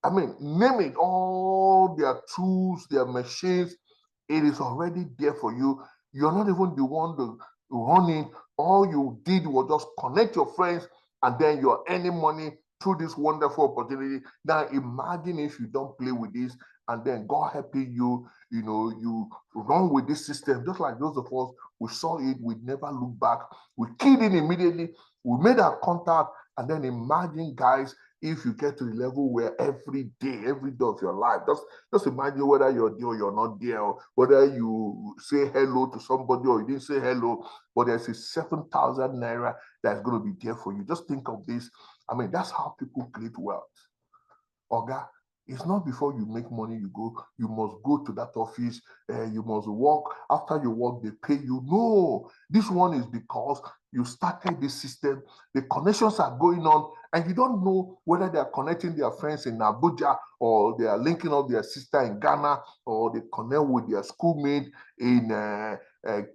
I mean, name it, all their tools, their machines, it is already there for you. You're not even the one to run it. All you did was just connect your friends, and then you're earning money through this wonderful opportunity. Now imagine if you don't play with this, and then God helping you, you run with this system, just like those of us, we saw it, we never look back. We keyed in immediately, we made our contact, and then imagine, guys, if you get to the level where every day of your life, just imagine whether you're there or you're not there, or whether you say hello to somebody or you didn't say hello, but there's a 7,000 naira that's going to be there for you. Just think of this. I mean, that's how people create wealth. Oga, it's not before you make money you must go to that office, you must work. After you work, they pay you. No, this one is because you started this system, the connections are going on, and you don't know whether they are connecting their friends in Abuja, or they are linking up their sister in Ghana, or they connect with their schoolmate in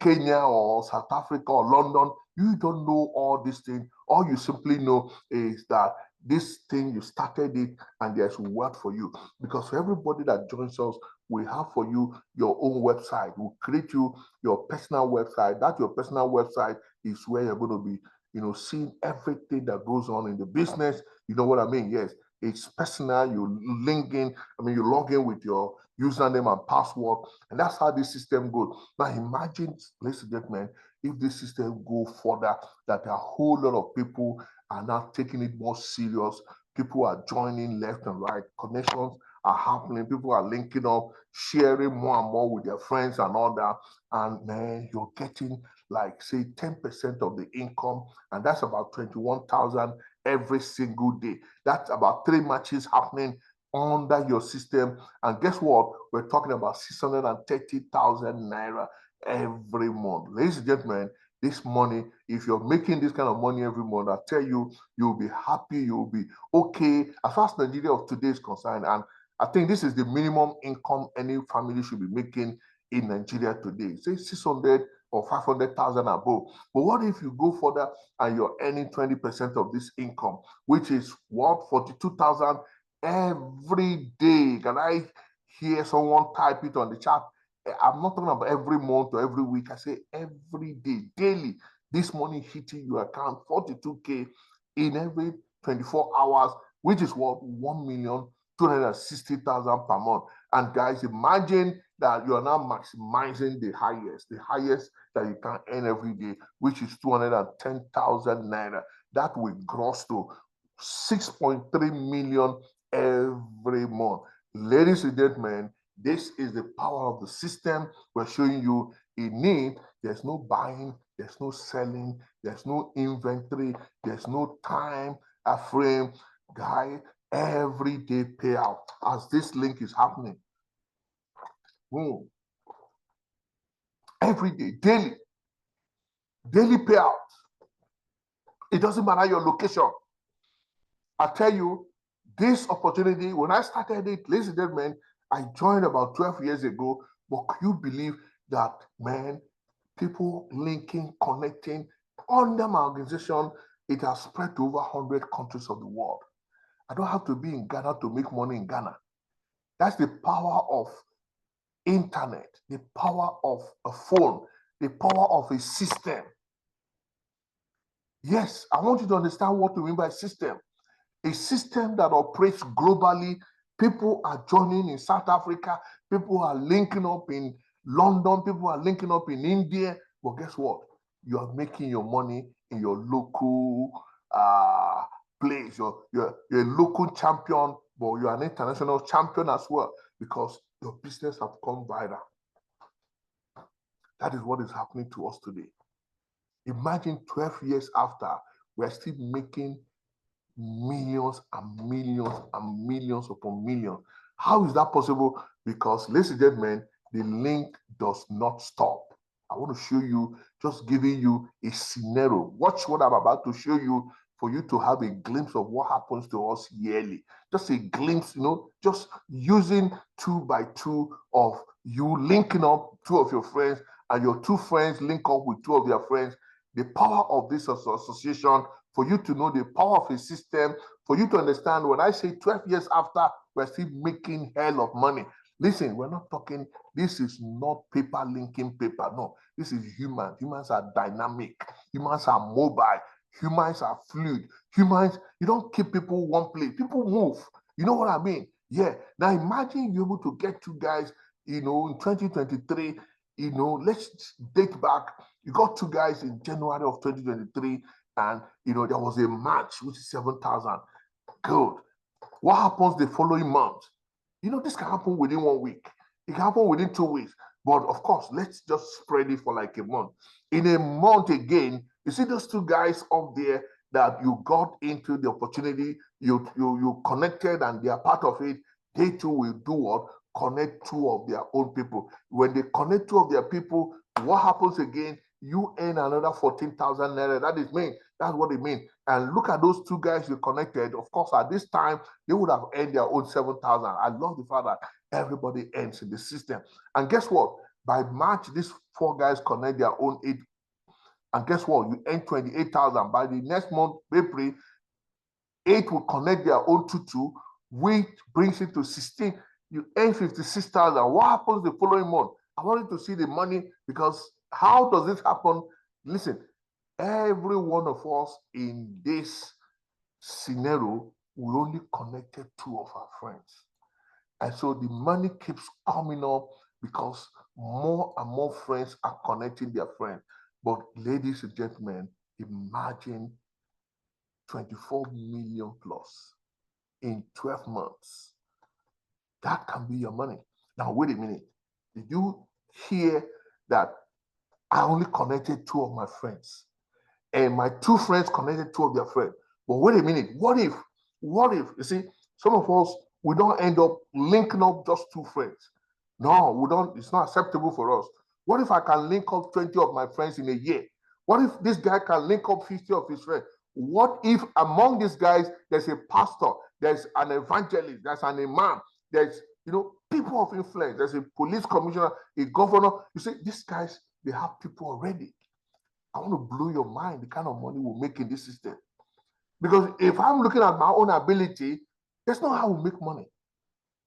Kenya or South Africa or London. You don't know all these things. All you simply know is that this thing, you started it, and there's wealth for you. Because for everybody that joins us, we have for you your own website. We'll create you your personal website. That your personal website is where you're going to be, seeing everything that goes on in the business. You know what I mean? Yes, it's personal. You log in with your username and password, and that's how this system goes. Now imagine, ladies and gentlemen, if this system go further, that a whole lot of people are now taking it more serious. People are joining left and right. Connections are happening. People are linking up, sharing more and more with their friends and all that. And man, you're getting like, say, 10% of the income, and that's about 21,000 every single day. That's about 3 matches happening under your system. And guess what? We're talking about 630,000 naira every month. Ladies and gentlemen, this money, if you're making this kind of money every month, I tell you, you'll be happy, you'll be okay. As far as Nigeria of today is concerned, and I think this is the minimum income any family should be making in Nigeria today. Say 600 or 500,000 above. But what if you go further and you're earning 20% of this income, which is what, 42,000 every day? Can I hear someone type it on the chat? I'm not talking about every month or every week. I say every day, daily. This money hitting your account, 42K in every 24 hours, which is what, 1,260,000 per month. And guys, imagine that you are now maximizing the highest that you can earn every day, which is 210,000 naira. That will gross to 6.3 million every month. Ladies and gentlemen, this is the power of the system. We're showing you in it. There's no buying, there's no selling, there's no inventory, there's no time frame. Guy, everyday payout as this link is happening. Boom. Every day, daily payout. It doesn't matter your location. I tell you, this opportunity, when I started it, ladies and gentlemen, I joined about 12 years ago, but can you believe that, man, people linking, connecting under my organization, it has spread to over 100 countries of the world. I don't have to be in Ghana to make money in Ghana. That's the power of internet, the power of a phone, the power of a system. Yes, I want you to understand what we mean by system. A system that operates globally. People are joining in South Africa. People are linking up in London. People are linking up in India. But guess what? You are making your money in your local place. You're a local champion, but you're an international champion as well, because your business has come viral. That is what is happening to us today. Imagine 12 years after, we're still making millions and millions and millions upon millions. How is that possible? Because, ladies and gentlemen, the link does not stop. I want to show you, just giving you a scenario. Watch what I'm about to show you for you to have a glimpse of what happens to us yearly. Just a glimpse, just using 2 by 2 of you linking up 2 of your friends and your 2 friends link up with 2 of their friends. The power of this association, for you to know the power of a system, for you to understand when I say 12 years after, we're still making hell of money. Listen, we're not talking, this is not paper linking paper. No, this is human. Humans are dynamic. Humans are mobile. Humans are fluid. Humans, you don't keep people one place. People move. You know what I mean? Yeah. Now imagine you're able to get 2 guys, in 2023, let's date back. You got 2 guys in January of 2023, and there was a match, which is 7,000. Good. What happens the following month? This can happen within 1 week. It can happen within 2 weeks. But of course, let's just spread it for like a month. In a month again, you see those 2 guys up there that you got into the opportunity, you connected and they are part of it. They too will do what? Connect 2 of their own people. When they connect 2 of their people, what happens again? You earn another 14,000 naira. That is mean. That's what it means. And look at those 2 guys you connected. Of course, at this time, they would have earned their own 7,000. I love the fact that everybody earns in the system. And guess what? By March, these 4 guys connect their own 8. And guess what? You earn 28,000. By the next month, April, 8 will connect their own 2, which brings it to 16. You earn 56,000. What happens the following month? I wanted to see the money, because how does this happen? Listen, every one of us in this scenario, we only connected 2 of our friends. And so the money keeps coming up because more and more friends are connecting their friends. But ladies and gentlemen, imagine 24 million plus in 12 months. That can be your money. Now, wait a minute. Did you hear that I only connected 2 of my friends, and my 2 friends connected 2 of their friends? But wait a minute. What if, you see, some of us, we don't end up linking up just 2 friends. No, we don't. It's not acceptable for us. What if I can link up 20 of my friends in a year? What if this guy can link up 50 of his friends? What if among these guys, there's a pastor, there's an evangelist, there's an imam, there's, people of influence, there's a police commissioner, a governor. You see, these guys, they have people already. I want to blow your mind, the kind of money we'll make in this system. Because if I'm looking at my own ability, that's not how we make money.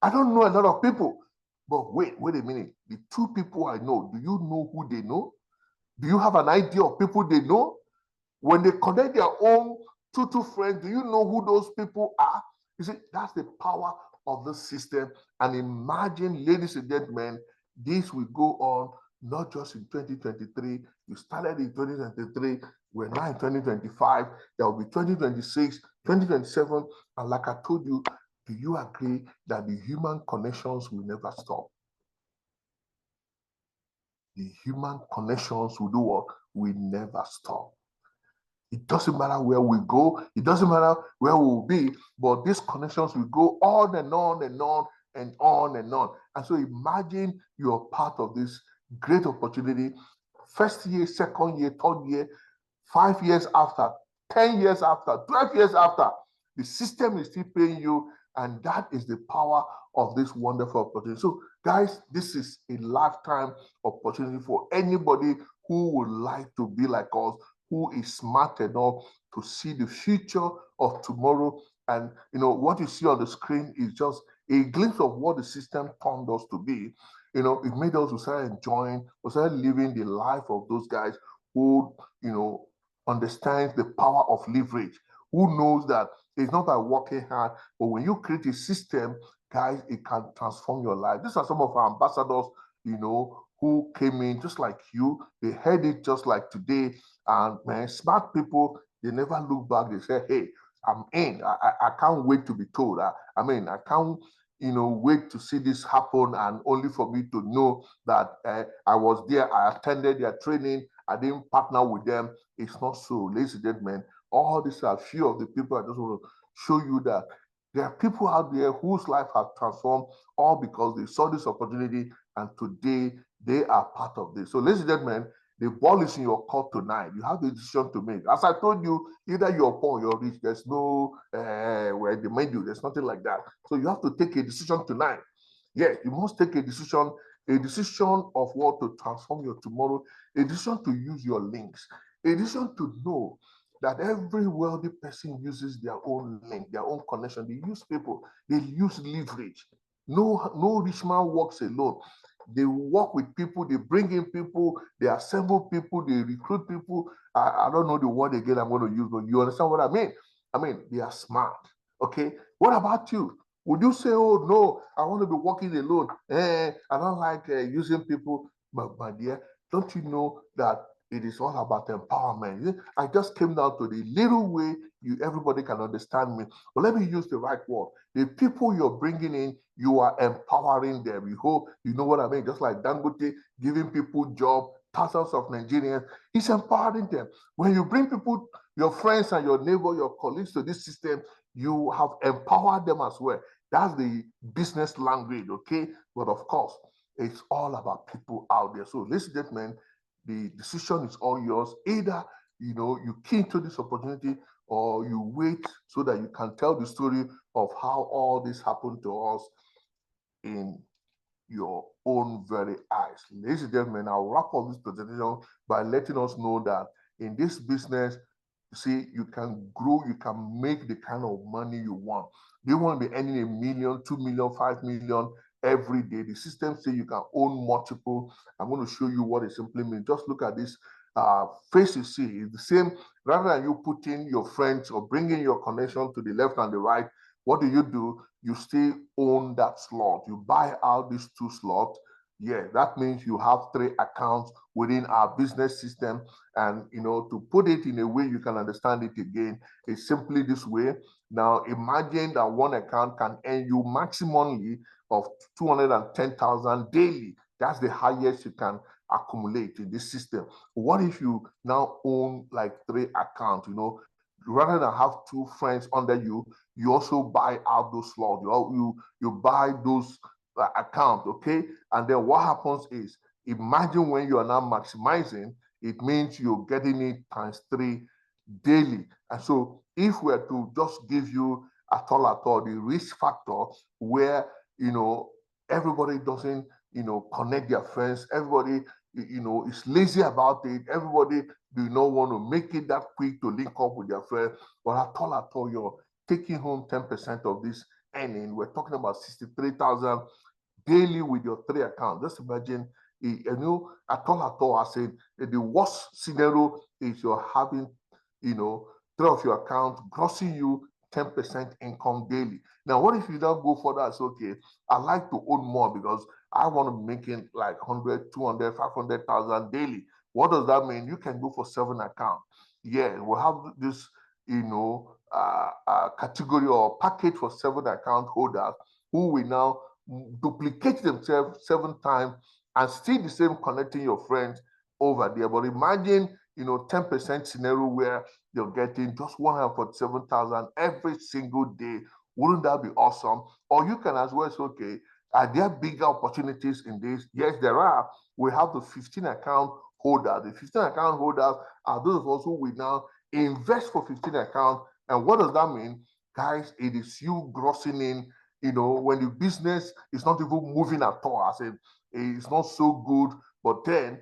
I don't know a lot of people. But wait a minute. The 2 people I know, do you know who they know? Do you have an idea of people they know? When they connect their own 2 friends, do you know who those people are? You see, that's the power of the system. And imagine, ladies and gentlemen, this will go on not just in 2023. You started in 2023. We're now in 2025. There will be 2026, 2027. And like I told you, do you agree that the human connections will never stop? The human connections will do what? Will never stop. It doesn't matter where we go. It doesn't matter where we will be. But these connections will go on and on and on and on and on. And so imagine you're part of this great opportunity. First year, second year, third year, 5 years after, 10 years after, 12 years after, the system is still paying you. And that is the power of this wonderful opportunity. So, guys, this is a lifetime opportunity for anybody who would like to be like us, who is smart enough to see the future of tomorrow. And, what you see on the screen is just a glimpse of what the system turned us to be. It made us to start enjoying, to start living the life of those guys who, understands the power of leverage, who knows that it's not by working hard, but when you create a system, guys, it can transform your life. These are some of our ambassadors, who came in just like you. They heard it just like today. And man, smart people, they never look back. They say, hey, I'm in. I can't wait to be told. I can't, wait to see this happen, and only for me to know that I was there, I attended their training, I didn't partner with them. It's not so, ladies and gentlemen. All these are a few of the people. I just want to show you that there are people out there whose life has transformed, all because they saw this opportunity, and today they are part of this. So, ladies and gentlemen, The ball is in your court tonight. You have the decision to make. As I told you, either you're poor or you're rich. There's no where they made you. There's nothing like that. So you have to take a decision tonight. Yes, you must take a decision of what to transform your tomorrow, a decision to use your links, a decision to know that every wealthy person uses their own link, their own connection. They use people, they use leverage. No rich man works alone. They work with people, they bring in people, they assemble people, they recruit people. I don't know the word again I'm going to use, but you understand what I mean? I mean, they are smart. Okay. What about you? Would you say, oh no, I want to be working alone? I don't like using people. But my dear, don't you know that it is all about empowerment? I just came down to the little way everybody can understand me. But let me use the right word. The people you're bringing in, you are empowering them. You hope you know what I mean. Just like Dangote giving people job, thousands of Nigerians, he's empowering them. When you bring people, your friends and your neighbor, your colleagues to this system, you have empowered them as well. That's the business language, okay? But of course, it's all about people out there. So, ladies and gentlemen, the decision is all yours. Either you key into this opportunity or you wait so that you can tell the story of how all this happened to us in your own very eyes. Ladies and gentlemen, I'll wrap up this presentation by letting us know that in this business, see, you can grow, you can make the kind of money you want. Do you want to be earning 1 million, 2 million, 5 million every day? The system say you can own multiple. I'm going to show you what it simply means. Just look at this face you see. It's the same. Rather than you putting your friends or bringing your connection to the left and the right, what do? You still own that slot. You buy out these 2 slots. Yeah, that means you have 3 accounts within our business system. And to put it in a way you can understand it again, it's simply this way. Now imagine that one account can earn you maximally of 210,000 daily. That's the highest you can accumulate in this system. What if you now own like 3 accounts? Rather than have 2 friends under you, you also buy out those slots. You buy those accounts, okay? And then what happens is, imagine when you are now maximizing, it means you're getting it times 3 daily. And so if we're to just give you at all the risk factor where everybody doesn't connect their friends, everybody is lazy about it, everybody do not want to make it that quick to link up with their friends, but at all you're taking home 10% of this earning. We're talking about 63,000 daily with your 3 accounts. Just imagine, at all, I said the worst scenario is you're having, 3 of your accounts grossing you 10% income daily. Now, what if you don't go further? It's okay. I like to own more because I want to make it like 100, 200, 500,000 daily. What does that mean? You can go for 7 accounts. Yeah, we'll have this, category or package for 7 account holders who will now duplicate themselves 7 times and still the same connecting your friends over there. But imagine, 10% scenario where you're getting just 147,000 every single day. Wouldn't that be awesome? Or you can as well say, okay, are there bigger opportunities in this? Yes, there are. We have the 15 account holders. The 15 account holders are those of us who will now invest for 15 accounts. And what does that mean? Guys, it is you grossing in, when the business is not even moving at all. I said, it's not so good, but then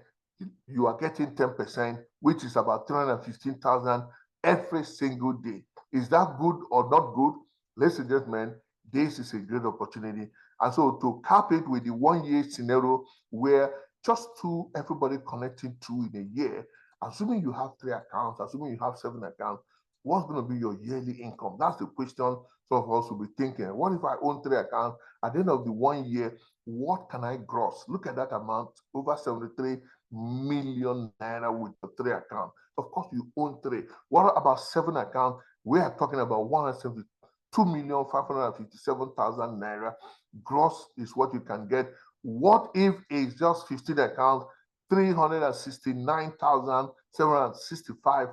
you are getting 10%, which is about 315,000 every single day. Is that good or not good? Ladies and gentlemen, this is a great opportunity. And so to cap it with the 1 year scenario where just everybody connecting 2 in a year, assuming you have 3 accounts, assuming you have 7 accounts, what's going to be your yearly income? That's the question some of us will be thinking. What if I own 3 accounts? At the end of the 1 year, what can I gross? Look at that amount, over 73 million naira with the 3 accounts. Of course, you own 3. What about 7 accounts? We are talking about 172,557,000 naira. Gross is what you can get. What if it's just 15 accounts, 369,765?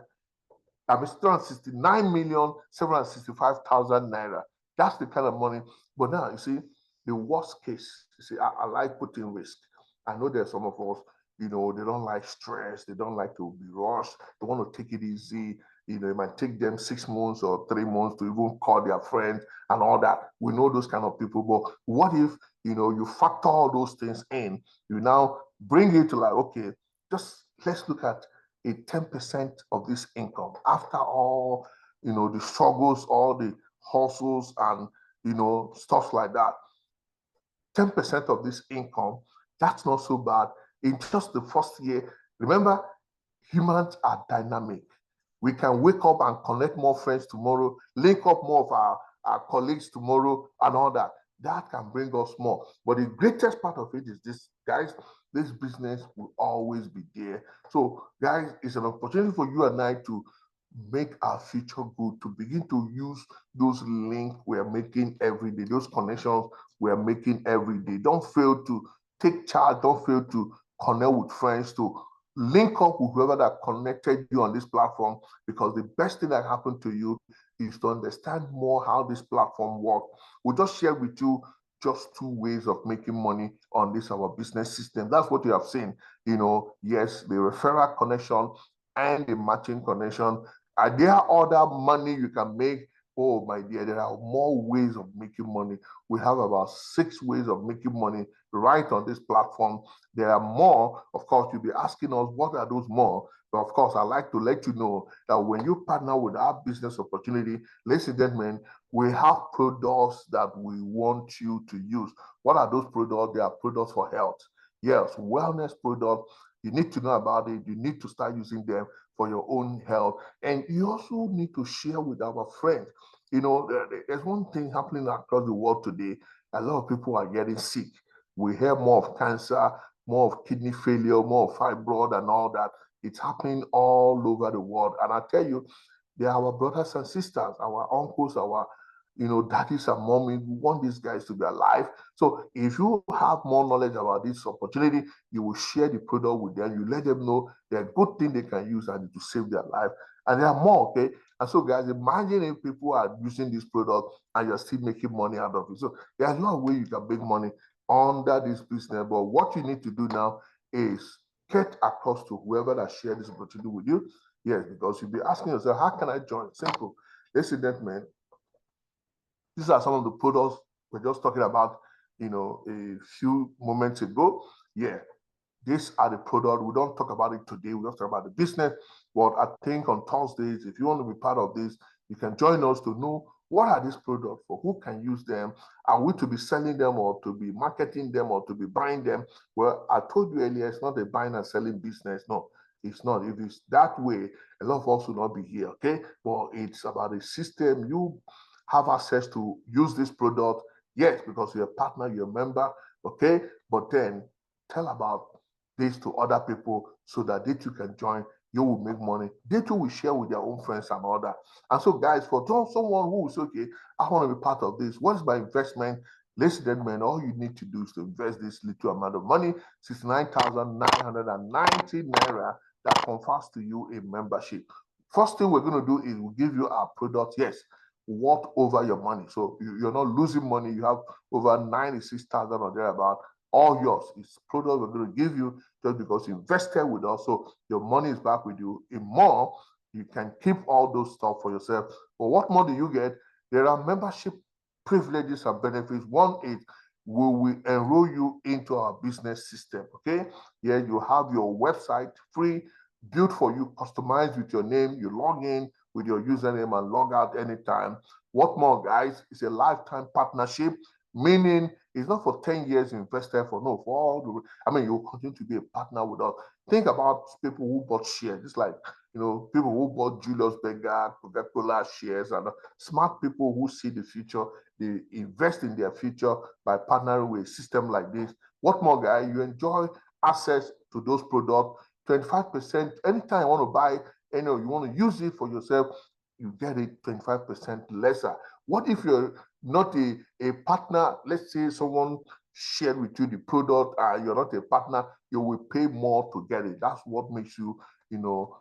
I mean, 369,765,000 naira. That's the kind of money. But now, you see, the worst case, you see, I like putting risk. I know there's some of us, they don't like stress. They don't like to be rushed. They want to take it easy. It might take them 6 months or 3 months to even call their friends and all that. We know those kind of people. But what if, you factor all those things in? You now bring it to like, okay, just let's look at a 10% of this income after all, the struggles, all the hustles and, stuff like that. 10% of this income, that's not so bad. In just the first year, remember, humans are dynamic. We can wake up and connect more friends tomorrow, link up more of our colleagues tomorrow, and all that. That can bring us more. But the greatest part of it is this, guys, this business will always be there. So, guys, it's an opportunity for you and I to make our future good, to begin to use those links we are making every day, those connections we are making every day. Don't fail to take charge, don't fail to connect with friends, to link up with whoever that connected you on this platform, because the best thing that happened to you is to understand more how this platform works. We'll just share with you just 2 ways of making money on this our business system. That's what you have seen. Yes, the referral connection and the matching connection. Are there other money you can make? Oh, my dear, there are more ways of making money. We have about 6 ways of making money right on this platform. There are more. Of course, you'll be asking us, what are those more? But of course, I'd like to let you know that when you partner with our business opportunity, ladies and gentlemen, we have products that we want you to use. What are those products? They are products for health. Yes, wellness products. You need to know about it. You need to start using them for your own health. And you also need to share with our friends. There's one thing happening across the world today. A lot of people are getting sick. We hear more of cancer, more of kidney failure, more of fibroid and all that. It's happening all over the world. And I tell you, they are our brothers and sisters, our uncles, our daddies and mommies. We want these guys to be alive. So if you have more knowledge about this opportunity, you will share the product with them. You let them know there are good things they can use and to save their life. And there are more, okay? And so, guys, imagine if people are using this product and you're still making money out of it. So there's no way you can make money under this business. But what you need to do now is get across to whoever that shared this opportunity with you. Yes, because you'll be asking yourself, how can I join? Simple. Listen, man. These are some of the products we're just talking about, a few moments ago. Yeah, these are the products. We don't talk about it today. We just talk about the business. But I think on Thursdays, if you want to be part of this, you can join us to know what are these products for, who can use them, are we to be selling them or to be marketing them or to be buying them? Well, I told you earlier, it's not a buying and selling business. No, it's not. If it's that way, a lot of us will not be here, okay? But it's about a system. You have access to use this product, yes, because you're a partner, you're a member, okay? But then tell about this to other people so that they too can join. You will make money. They too will share with their own friends and all that. And so, guys, for someone who is okay, I want to be part of this. What is my investment? Ladies and gentlemen, all you need to do is to invest this little amount of money, 69,990 naira, that confers to you a membership. First thing we're going to do is we'll give you our product, yes, worth over your money. So you're not losing money. You have over 96,000 or thereabout, all yours. It's product we're going to give you just because you invested with us. So your money is back with you. In more, you can keep all those stuff for yourself. But what more do you get? There are membership privileges and benefits. One is we will enroll you into our business system. Okay. Here you have your website free, built for you, customized with your name. You log in with your username and log out anytime. What more, guys? It's a lifetime partnership, meaning it's not for 10 years invested for, no, for all the, you'll continue to be a partner with us. Think about people who bought shares, just like, people who bought Julius Berger, Coca-Cola shares, and smart people who see the future, they invest in their future by partnering with a system like this. What more, guys? You enjoy access to those products, 25%, anytime you want to buy, you want to use it for yourself, you get it 25% lesser. What if you're not a partner? Let's say someone shared with you the product, you're not a partner, you will pay more to get it. That's what makes you, a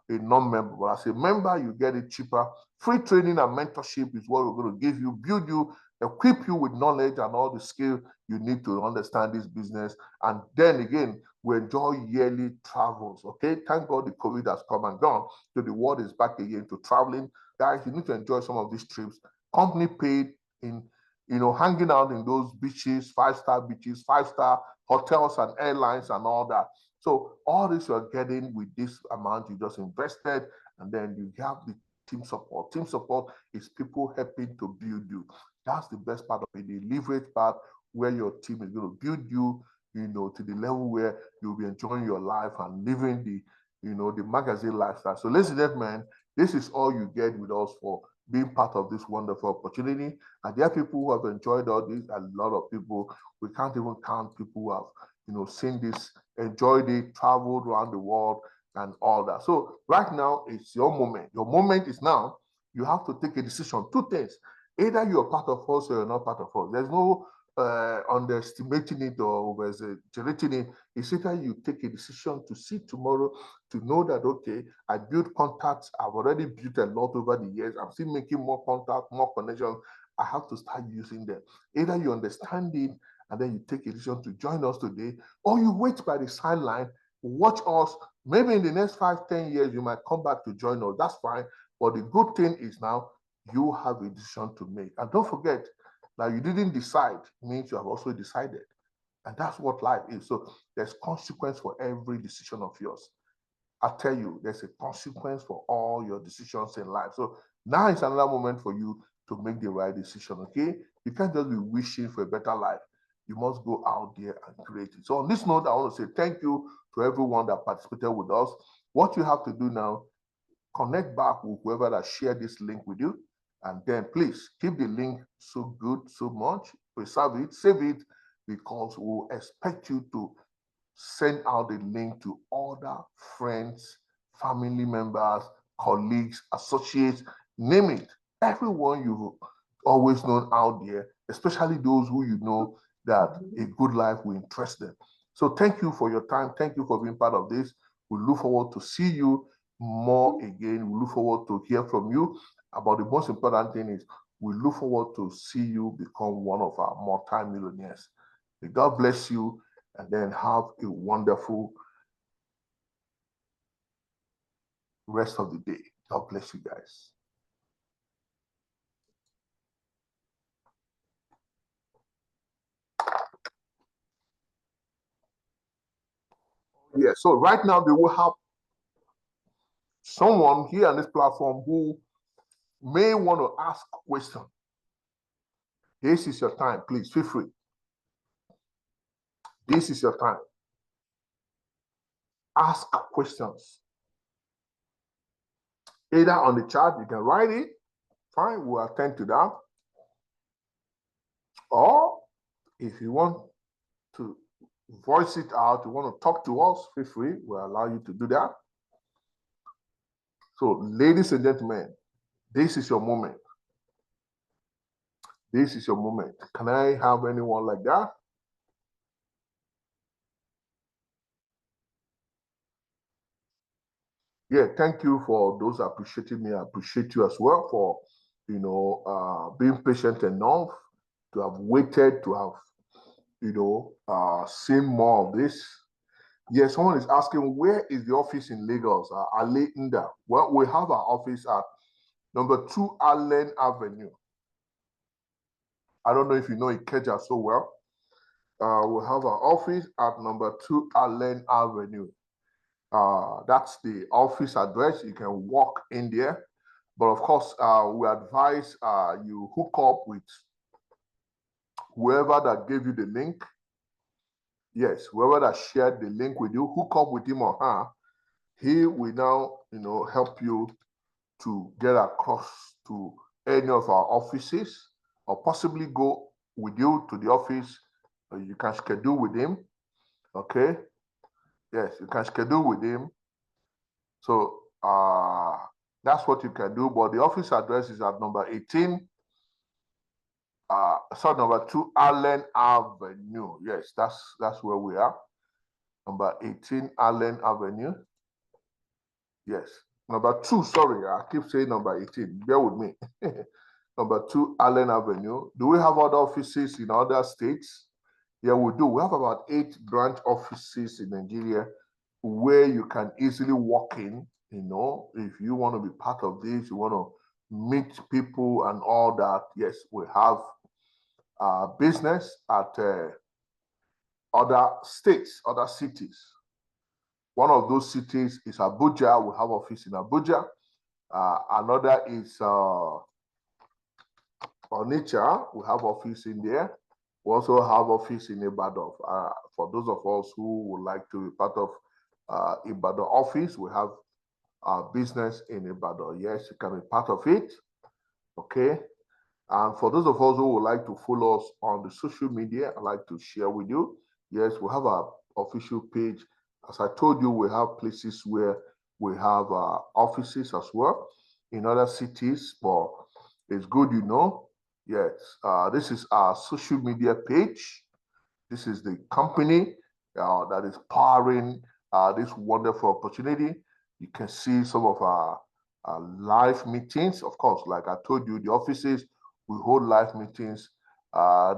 non-member. But as a member, you get it cheaper. Free training and mentorship is what we're going to give you, build you, equip you with knowledge and all the skill you need to understand this business. And then again, We enjoy yearly travels. Okay, thank God the COVID has come and gone, so the world is back again to traveling. Guys, you need to enjoy some of these trips. Company paid in, hanging out in those beaches, 5-star beaches, 5-star hotels and airlines and all that. So all this you're getting with this amount you just invested, and then you have the team support. Team support is people helping to build you. That's the best part of it. The leverage part where your team is going to build you, to the level where you'll be enjoying your life and living the magazine lifestyle. So ladies and gentlemen, this is all you get with us for being part of this wonderful opportunity. And there are people who have enjoyed all this, a lot of people. We can't even count people who have, seen this, enjoyed it, traveled around the world and all that. So right now, it's your moment. Your moment is now. You have to take a decision. Two things. Either you're part of us or you're not part of us. There's no underestimating it or exaggerating it. It's either you take a decision to see tomorrow, to know that, okay, I built contacts. I've already built a lot over the years. I'm still making more contacts, more connections. I have to start using them. Either you understand it and then you take a decision to join us today, or you wait by the sideline, watch us. Maybe in the next 5-10 years, you might come back to join us. That's fine. But the good thing is now you have a decision to make. And don't forget, now you didn't decide means you have also decided. And that's what life is. So there's consequence for every decision of yours. I tell you, there's a consequence for all your decisions in life. So now it's another moment for you to make the right decision, okay? You can't just be wishing for a better life. You must go out there and create it. So on this note, I want to say thank you to everyone that participated with us. What you have to do now, connect back with whoever that shared this link with you. And then please keep the link so good, so much, preserve it, save it, because we'll expect you to send out the link to other friends, family members, colleagues, associates, name it. Everyone you've always known out there, especially those who you know that a good life will interest them. So thank you for your time. Thank you for being part of this. We look forward to see you more again. We look forward to hear from you. About the most important thing is we look forward to see you become one of our multi-millionaires. May God bless you, and then have a wonderful rest of the day. God bless you guys. Yeah, so right now they will have someone here on this platform who may want to ask a question. This is your time. Please feel free. This is your time. Ask questions. Either on the chat, you can write it. Fine, we'll attend to that. Or if you want to voice it out, you want to talk to us, feel free. We'll allow you to do that. So, ladies and gentlemen, this is your moment. This is your moment. Can I have anyone like that? Yeah, thank you for those appreciating me. I appreciate you as well for, being patient enough to have waited, to have, seen more of this. Yes, someone is asking, where is the office in Lagos? Ale Nda. Well, we have our office at number 2 Allen Avenue. I don't know if you know Ikeja so well. We have our office at number 2 Allen Avenue. That's the office address. You can walk in there. But of course, we advise you hook up with whoever that gave you the link. Yes, whoever that shared the link with you, hook up with him or her. He will now, help you to get across to any of our offices, or possibly go with you to the office. You can schedule with him. Okay. Yes, you can schedule with him. So that's what you can do. But the office address is at number 18. Number 2 Allen Avenue. Yes, that's where we are. Number 18 Allen Avenue. Yes. Number 2, sorry, I keep saying number 18. Bear with me. Number 2 Allen Avenue. Do we have other offices in other states? Yeah, we do. We have about 8 branch offices in Nigeria where you can easily walk in. If you want to be part of this, you want to meet people and all that. Yes, we have business at other states, other cities. One of those cities is Abuja. We have office in Abuja. Another is Onitsha. We have office in there. We also have office in Ibadan. For those of us who would like to be part of Ibadan office, we have business in Ibadan. Yes, you can be part of it. Okay. And for those of us who would like to follow us on the social media, I'd like to share with you. Yes, we have our official page. As I told you, we have places where we have offices as well in other cities, but it's good, Yes, this is our social media page. This is the company that is powering this wonderful opportunity. You can see some of our live meetings. Of course, like I told you, the offices, we hold live meetings.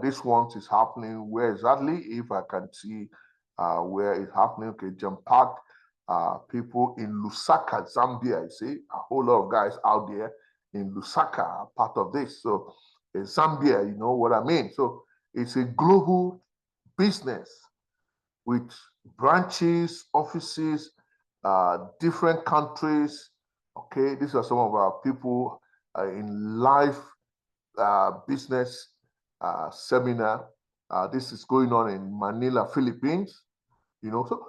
This one is happening where exactly, if I can see where it's happening. Okay, jam-packed people in Lusaka, Zambia. I see a whole lot of guys out there in Lusaka are part of this. So in Zambia, you know what I mean? So it's a global business with branches, offices, different countries. Okay, these are some of our people in live business seminar. This is going on in Manila, Philippines. So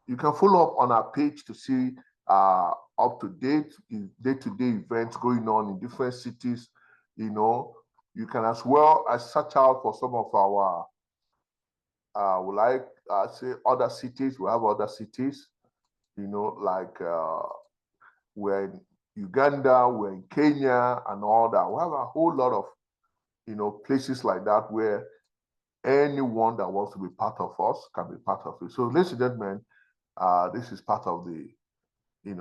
you can follow up on our page to see up to date, day-to-day events going on in different cities. You can as well search out for some of our say other cities. We have other cities, like we're in Uganda, we're in Kenya, and all that. We have a whole lot of, places like that where anyone that wants to be part of us can be part of it. So, ladies and gentlemen, this is part of the,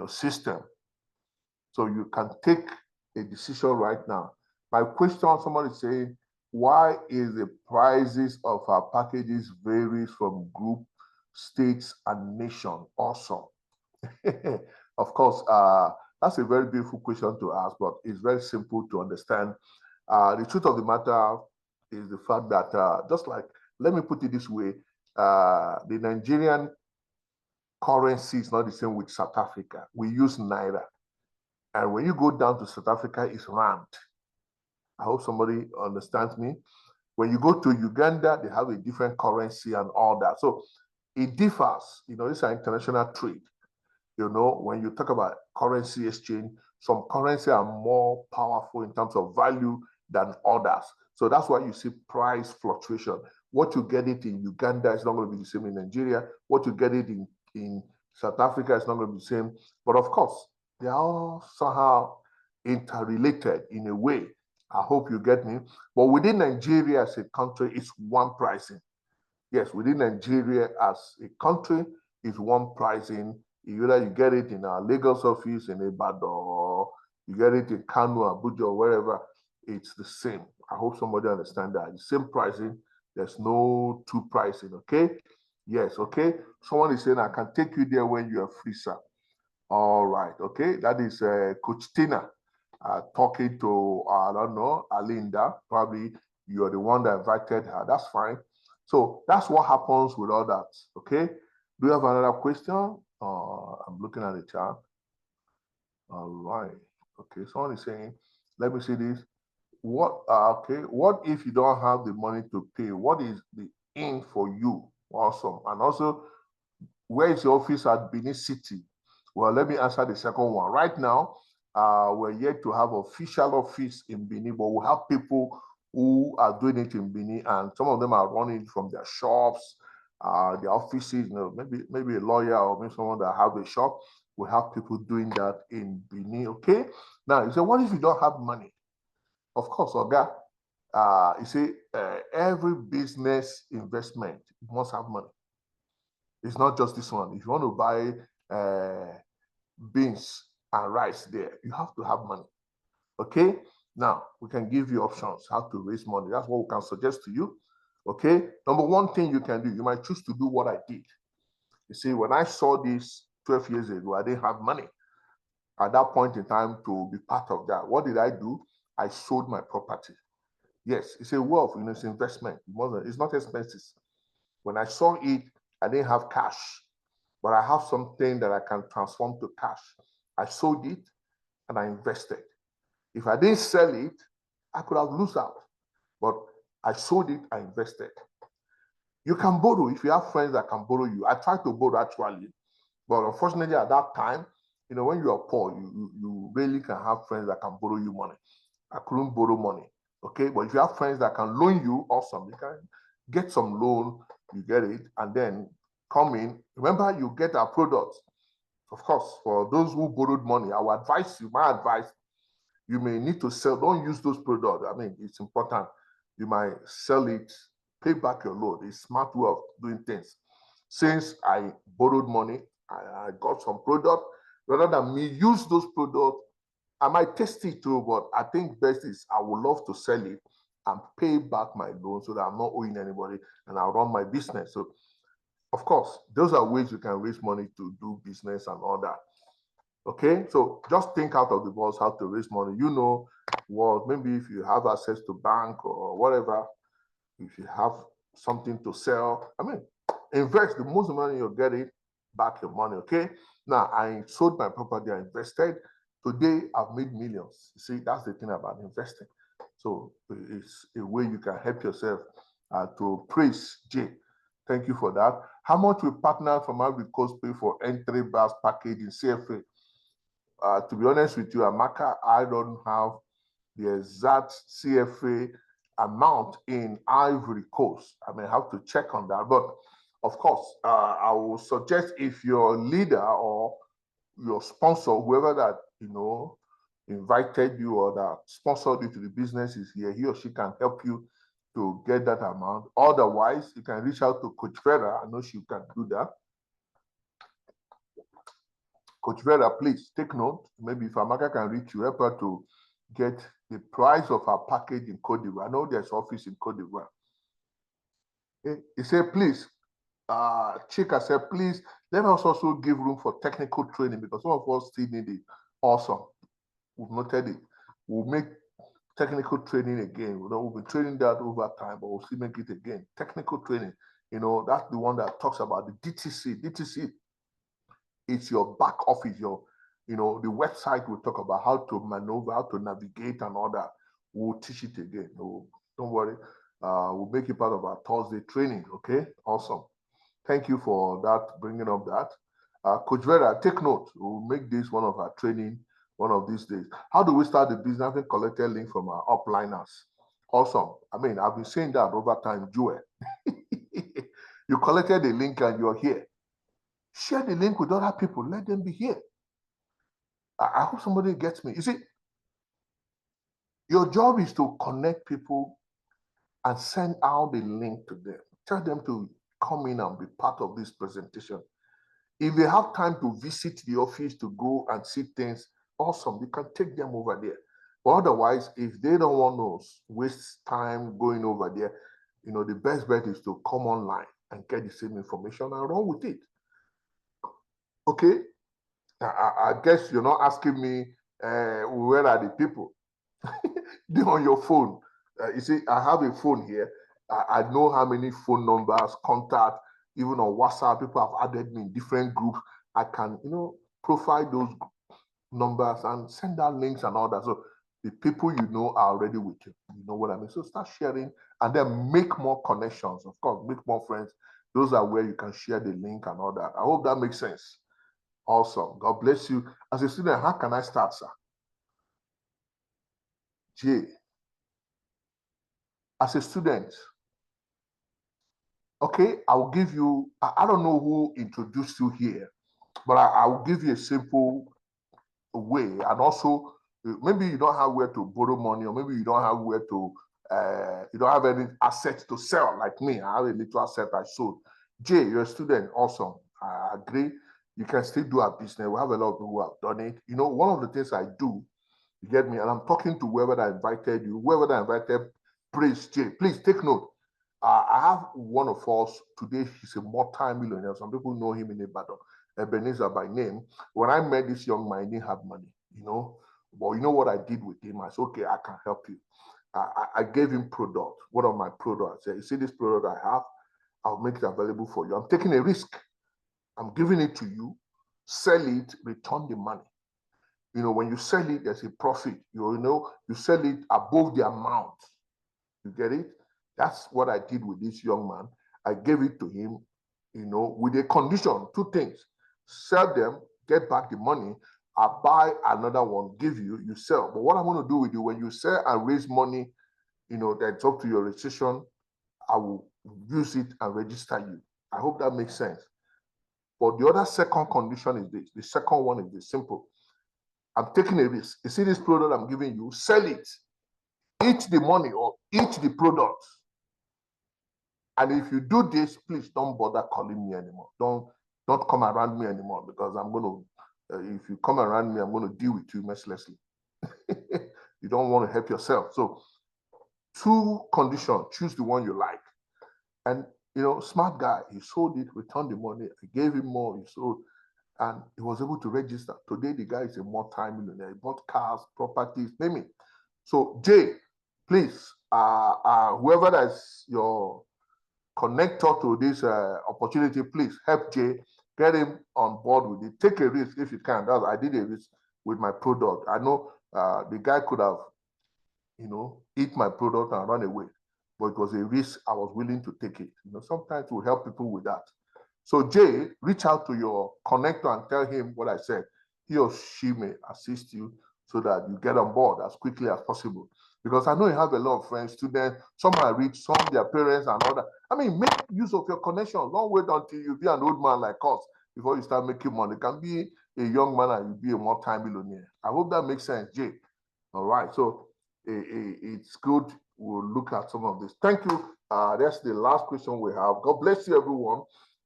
system. So you can take a decision right now. My question, somebody saying, why is the prices of our packages varies from group, states, and nation? Awesome. Of course, that's a very beautiful question to ask, but it's very simple to understand. The truth of the matter is the fact that just like, let me put it this way, the Nigerian currency is not the same with South Africa. We use Naira. And when you go down to South Africa, it's Rand. I hope somebody understands me. When you go to Uganda, they have a different currency and all that. So it differs. This is an international trade. When you talk about currency exchange, some currency are more powerful in terms of value than others. So that's why you see price fluctuation. What you get it in Uganda is not going to be the same in Nigeria. What you get it in South Africa is not going to be the same. But of course, they are all somehow interrelated in a way. I hope you get me. But within Nigeria as a country, it's one pricing. Yes, within Nigeria as a country, it's one pricing. Either you get it in our Lagos office in Ibadan, or you get it in Kano, Abuja, or wherever, it's the same. I hope somebody understands that. The same pricing. There's no two pricing, okay? Yes, okay? Someone is saying, I can take you there when you are free, sir. All right, okay? That is Coach Tina talking to, I don't know, Alinda. Probably you're the one that invited her. That's fine. So that's what happens with all that, okay? Do you have another question? I'm looking at the chat. All right. Okay, someone is saying, let me see this. What if you don't have the money to pay? What is the in for you? Awesome. And also, where is your office at Benin City? Well, let me answer the second one. Right now, we're yet to have official office in Benin, but we have people who are doing it in Benin, and some of them are running it from their shops, their offices, maybe a lawyer or maybe someone that have a shop. We have people doing that in Benin, okay? Now, you say, what if you don't have money? Of course, Oga, you see, every business investment must have money. It's not just this one. If you want to buy beans and rice there, you have to have money. Okay? Now, we can give you options how to raise money. That's what we can suggest to you. Okay, number one thing you can do, you might choose to do what I did. You see, when I saw this 12 years ago, I didn't have money at that point in time to be part of that. What did I do? I sold my property. Yes, it's a wealth, it's investment. It's not expensive. When I saw it, I didn't have cash, but I have something that I can transform to cash. I sold it and I invested. If I didn't sell it, I could have lost out, but I sold it, I invested. You can borrow if you have friends that can borrow you. I tried to borrow actually, but unfortunately at that time, when you are poor, you really can have friends that can borrow you money. I couldn't borrow money. Okay, but if you have friends that can loan you, awesome. You can get some loan, you get it, and then come in. Remember, you get our products. Of course, for those who borrowed money, I would advise you, my advice, you may need to sell, don't use those products. I mean, it's important. You might sell it, pay back your loan. It's a smart way of doing things. Since I borrowed money, I got some product. Rather than me use those products, I might test it too, but I think best is I would love to sell it and pay back my loan so that I'm not owing anybody and I'll run my business. So, of course, those are ways you can raise money to do business and all that. Okay, so just think out of the box how to raise money. What maybe if you have access to bank or whatever, if you have something to sell, I mean, invest the most money you're getting back your money. Okay, now I sold my property, I invested. Today I've made millions. You see, that's the thing about investing. So it's a way you can help yourself to praise Jay. Thank you for that. How much will partner from Ivory Coast pay for entry bus package in CFA? To be honest with you, Amaka, I don't have the exact CFA amount in Ivory Coast. I may have to check on that. But of course, I will suggest if your leader or your sponsor, whoever that, invited you or that sponsored you to the business is here, he or she can help you to get that amount. Otherwise, you can reach out to Coach Vera. I know she can do that. Coach Vera, please take note. Maybe if Amaka can reach you, help her to get the price of her package in Cote d'Ivoire. I know there's office in Cote d'Ivoire. He said, please, Chika said, please, let us also give room for technical training because some of us still need it. Awesome. We've noted it. We'll make technical training again. We'll be training that over time, but we'll still make it again. Technical training, that's the one that talks about the DTC. DTC, it's your back office, the website will talk about how to maneuver, how to navigate and all that. We'll teach it again. No, don't worry. We'll make it part of our Thursday training. Okay, awesome. Thank you for that, bringing up that. Coach Vera, take note. We'll make this one of our training one of these days. How do we start the business? Having collected link from our upliners. Awesome. I mean, I've been saying that over time, Joel. You collected the link and you're here. Share the link with other people. Let them be here. I hope somebody gets me. You see, your job is to connect people and send out the link to them. Tell them to come in and be part of this presentation. If they have time to visit the office to go and see things, awesome, you can take them over there. But otherwise, if they don't want to waste time going over there, the best bet is to come online and get the same information and run with it. Okay? I guess you're not asking me where are the people. They're on your phone. You see, I have a phone here. I know how many phone numbers, contact, even on WhatsApp, people have added me in different groups. I can, profile those numbers and send out links and all that. So the people you know are already with you. You know what I mean? So start sharing and then make more connections. Of course, make more friends. Those are where you can share the link and all that. I hope that makes sense. Awesome. God bless you. As a student, how can I start, sir? Jay. As a student, okay, I will give you, I don't know who introduced you here, but I will give you a simple way. And also, maybe you don't have where to borrow money, or maybe you don't have where to, you don't have any assets to sell like me. I have a little asset I sold. Jay, you're a student, awesome. I agree. You can still do a business. We have a lot of people who have done it. One of the things I do, you get me, and I'm talking to whoever that invited you, whoever that invited, praise Jay. Please take note. I have one of us today. He's a multi-millionaire. Some people know him in Ibadan, Ebenezer by name. When I met this young man, he didn't have money, But you know what I did with him? I said, okay, I can help you. I gave him product. One of my products. I said, you see this product I have? I'll make it available for you. I'm taking a risk. I'm giving it to you. Sell it, return the money. When you sell it, there's a profit. You sell it above the amount. You get it? That's what I did with this young man. I gave it to him, with a condition, two things. Sell them, get back the money. I buy another one, give you, you sell. But what I'm going to do with you, when you sell and raise money, that's up to your registration, I will use it and register you. I hope that makes sense. But the other second condition is this. The second one is this, simple. I'm taking a risk. You see this product I'm giving you, sell it. Eat the money or eat the product. And if you do this, please don't bother calling me anymore. Don't come around me anymore, because I'm going to, if you come around me, I'm going to deal with you mercilessly. You don't want to help yourself. So two conditions, choose the one you like. And, smart guy, he sold it, returned the money. I gave him more, he sold, and he was able to register. Today, the guy is a multi-millionaire. He bought cars, properties, name it. So Jay, please, whoever that's your connector to this opportunity, please help Jay, get him on board with it. Take a risk if you can. I did a risk with my product. I know the guy could have, eat my product and run away, but it was a risk I was willing to take it. Sometimes we help people with that. So Jay, reach out to your connector and tell him what I said. He or she may assist you so that you get on board as quickly as possible. Because I know you have a lot of friends, students, some are rich, some their parents and all that. I mean, make use of your connections. Don't wait until you be an old man like us before you start making money. You can be a young man and you be a multi-millionaire. I hope that makes sense, Jay. All right, so it's good. We'll look at some of this. Thank you. That's the last question we have. God bless you, everyone.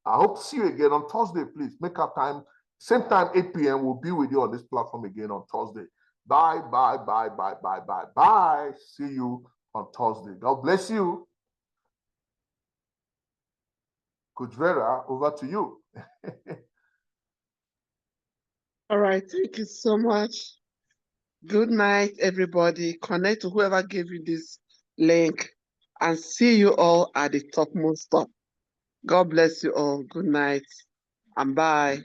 I hope to see you again on Thursday. Please make our time. Same time, 8 p.m. We'll be with you on this platform again on Thursday. Bye, bye, bye, bye, bye, bye, bye. See you on Thursday. God bless you. Coach Vera, over to you. All right. Thank you so much. Good night, everybody. Connect to whoever gave you this link, and see you all at the topmost top. God bless you all. Good night and bye.